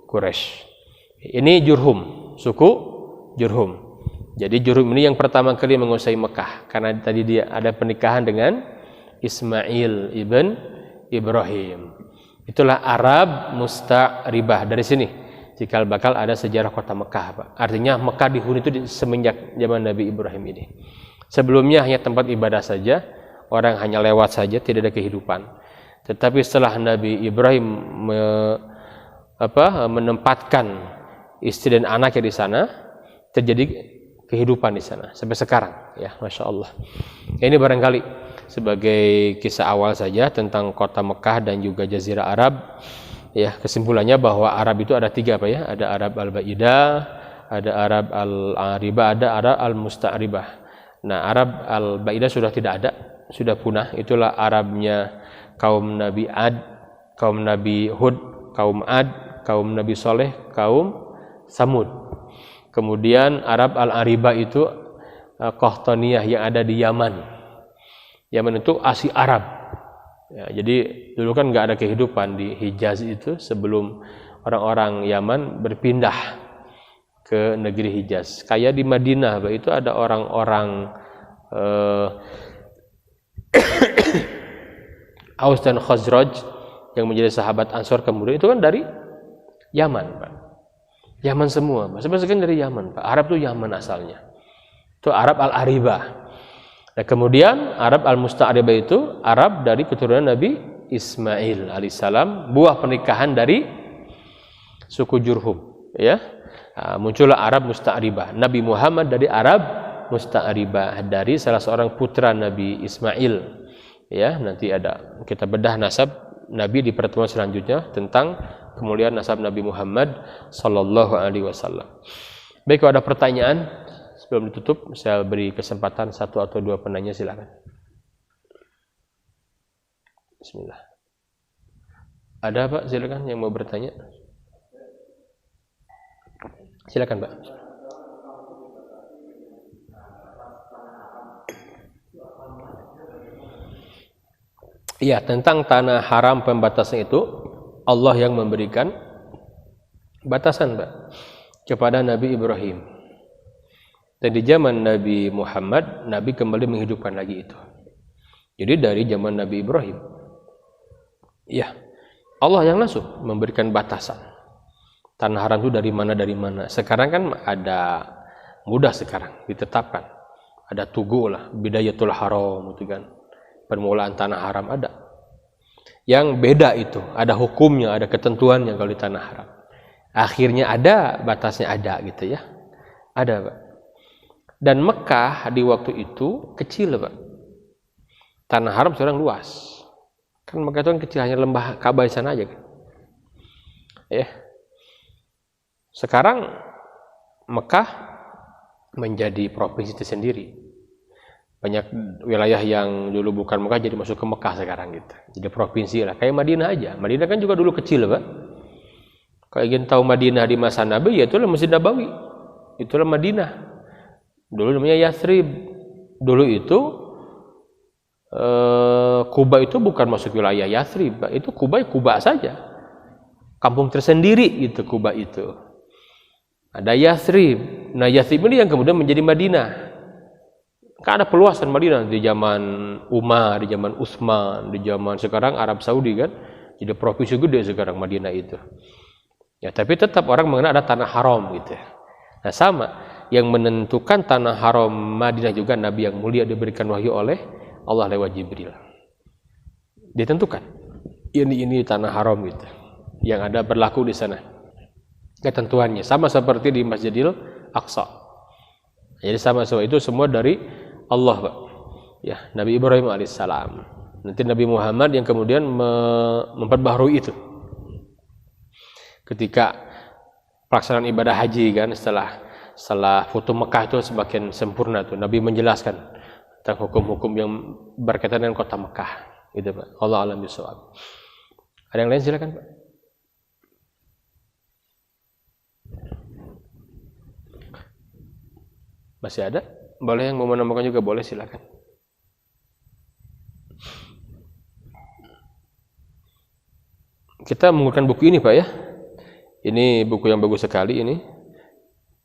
Quraisy. Ini Jurhum, suku Jurhum. Jadi Jurhum ini yang pertama kali menguasai Mekah karena tadi dia ada pernikahan dengan Ismail ibn Ibrahim. Itulah Arab Musta'ribah. Dari sini cikal bakal ada sejarah kota Mekah, Pak. Artinya Mekah dihuni itu semenjak zaman Nabi Ibrahim ini. Sebelumnya hanya tempat ibadah saja, orang hanya lewat saja, tidak ada kehidupan. Tetapi setelah Nabi Ibrahim menempatkan istri dan anaknya di sana, terjadi kehidupan di sana sampai sekarang, ya, masya Allah. Ini barangkali sebagai kisah awal saja tentang kota Mekah dan juga Jazirah Arab. Ya, kesimpulannya bahwa Arab itu ada tiga, Pak, ya. Ada Arab al-Ba'idah, ada Arab al-Aribah, ada Arab al-Musta'ribah. Nah, Arab al-Ba'idah sudah tidak ada, sudah punah. Itulah Arabnya kaum Nabi Ad, kaum Nabi Hud, kaum Ad, kaum Nabi Soleh, kaum Samud. Kemudian Arab al-Aribah itu Qahtaniyah yang ada di Yaman. Yaman itu Asia Arab. Ya, jadi dulu kan nggak ada kehidupan di Hijaz itu sebelum orang-orang Yaman berpindah ke negeri Hijaz. Kayak di Madinah, itu ada orang-orang Aus dan Khazraj yang menjadi sahabat Ansor kemudian itu kan dari Yaman, Pak. Yaman semua, Pak. Sebenarnya dari Yaman, Pak. Arab itu Yaman asalnya. Itu Arab al-Aribah. Nah, kemudian Arab al-Musta'ribah itu Arab dari keturunan Nabi Ismail alaihissalam, buah pernikahan dari suku Jurhum, ya. Nah, muncullah Arab Musta'ribah. Nabi Muhammad dari Arab Musta'ribah, dari salah seorang putra Nabi Ismail. Ya, nanti ada kita bedah nasab Nabi di pertemuan selanjutnya tentang kemuliaan nasab Nabi Muhammad sallallahu alaihi wasallam. Baik, kalau ada pertanyaan sebelum ditutup, saya beri kesempatan satu atau dua penanya, silakan. Bismillah. Ada, Pak? Silakan yang mau bertanya. Silakan, Pak. Iya, tentang tanah haram pembatasan itu Allah yang memberikan batasan, Pak, kepada Nabi Ibrahim. Dan di zaman Nabi Muhammad, Nabi kembali menghidupkan lagi itu. Jadi dari zaman Nabi Ibrahim, ya, Allah yang langsung memberikan batasan. Tanah haram itu dari mana. Sekarang kan ada mudah sekarang ditetapkan. Ada tugu lah, bidayatul haram itu kan. Permulaan tanah haram ada. Yang beda itu, ada hukumnya, ada ketentuannya kalau di tanah haram. Akhirnya ada, batasnya ada gitu ya. Ada, Pak. Dan Mekah di waktu itu kecil, Pak. Tanah haram sekarang luas. Kan Mekah itu kan kecil, hanya lembah Ka'bah di sana aja kan. Ya. Sekarang Mekah menjadi provinsi tersendiri. Banyak wilayah yang dulu bukan Mekah jadi masuk ke Mekah sekarang gitu. Jadi provinsi lah, kayak Madinah aja. Madinah kan juga dulu kecil, Pak. Kalau ingin tahu Madinah di masa Nabi, ya itulah Masjid Nabawi. Itulah Madinah. Dulu namanya Yathrib. Dulu itu Kuba itu bukan masuk wilayah Yathrib, itu Kuba saja. Kampung tersendiri itu Kuba itu. Ada Yathrib. Nah, Yathrib ini yang kemudian menjadi Madinah. Kan ada peluasan Madinah di zaman Umar, di zaman Utsman, di zaman sekarang Arab Saudi kan. Jadi provinsi gede sekarang Madinah itu. Ya, tapi tetap orang mengenal ada tanah haram gitu. Nah, sama yang menentukan tanah haram Madinah juga Nabi yang mulia diberikan wahyu oleh Allah lewat Jibril. Ditentukan ini tanah haram gitu. Yang ada berlaku di sana. Ketentuannya sama seperti di Masjidil Aqsa. Jadi sama itu semua dari Allah, Pak. Ya, Nabi Ibrahim alaihissalam. Nanti Nabi Muhammad yang kemudian memperbaharui itu. Ketika pelaksanaan ibadah haji kan setelah Futuh Mekah itu semakin sempurna tuh, Nabi menjelaskan tentang hukum-hukum yang berkaitan dengan kota Mekah, gitu, Pak. Allah a'lam bishawab. Ada yang lain silakan, Pak. Masih ada? Boleh yang mau menambahkan juga boleh, silakan. kita menggunakan buku ini Pak ya. Ini buku yang bagus sekali ini.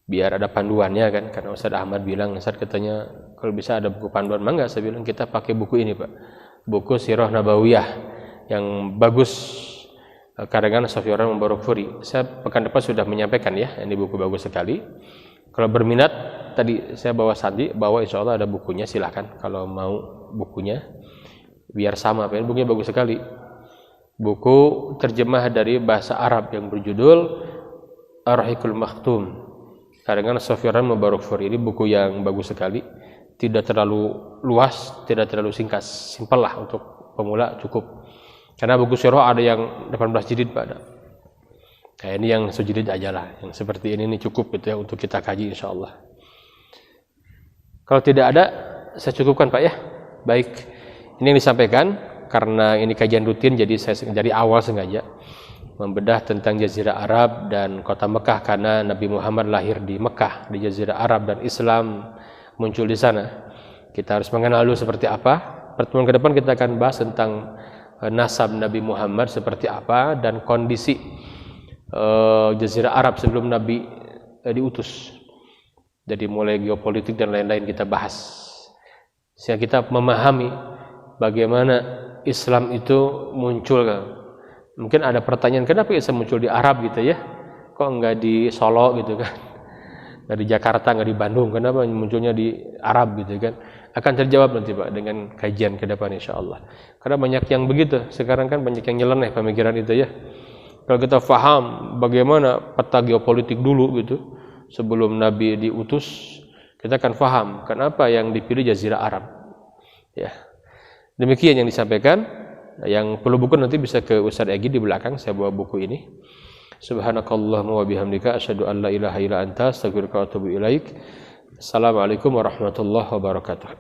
Biar ada panduannya kan, karena Ustaz Ahmad bilang, Ustaz katanya kalau bisa ada buku panduan, mangga saya bilang kita pakai buku ini Pak. Buku Sirah Nabawiyah yang bagus karangan Safiyuddin Mubarakfuri. Saya pekan depan sudah menyampaikan ya, ini buku bagus sekali. Kalau berminat, tadi saya bawa Sandi, bawa insya Allah ada bukunya, silahkan kalau mau bukunya. Biar sama, Pak. Bukunya bagus sekali. Buku terjemah dari bahasa Arab yang berjudul Ar-Rahiqul Maktum karangan Safiyuddin Mubarakfuri. Ini buku yang bagus sekali. Tidak terlalu luas, tidak terlalu singkat, simpel lah untuk pemula cukup. Karena buku sirah ada yang 18 jilid Pak. Kayak ini yang sejilid aja lah. Yang seperti ini cukup gitu ya untuk kita kaji insya Allah. Kalau tidak ada, saya cukupkan Pak ya. Baik, ini yang disampaikan karena ini kajian rutin, jadi saya dari awal sengaja membedah tentang Jazirah Arab dan kota Mekah karena Nabi Muhammad lahir di Mekah, di Jazirah Arab, dan Islam muncul di sana. Kita harus mengenal dulu seperti apa. Pertemuan ke depan kita akan bahas tentang nasab Nabi Muhammad seperti apa dan kondisi Jazirah Arab sebelum Nabi diutus. Jadi mulai geopolitik dan lain-lain kita bahas. Sehingga kita memahami bagaimana Islam itu muncul. Mungkin ada pertanyaan, kenapa Islam muncul di Arab gitu ya? Kok enggak di Solo gitu kan? Enggak di Jakarta, enggak di Bandung, kenapa munculnya di Arab gitu kan? Akan terjawab nanti Pak dengan kajian ke depan insyaallah. Karena banyak yang begitu, sekarang kan banyak yang nyeleneh pemikiran itu ya. Kalau kita paham bagaimana peta geopolitik dulu gitu, sebelum Nabi diutus, kita akan paham kenapa yang dipilih Jazirah Arab. Ya. Demikian yang disampaikan. Yang perlu buku nanti bisa ke Ustaz Egi di belakang, saya bawa buku ini. Subhanakallahumma wa bihamdika asyhadu an la ilaha illa anta astaghfiruka wa atubu ilaik. Assalamualaikum warahmatullahi wabarakatuh.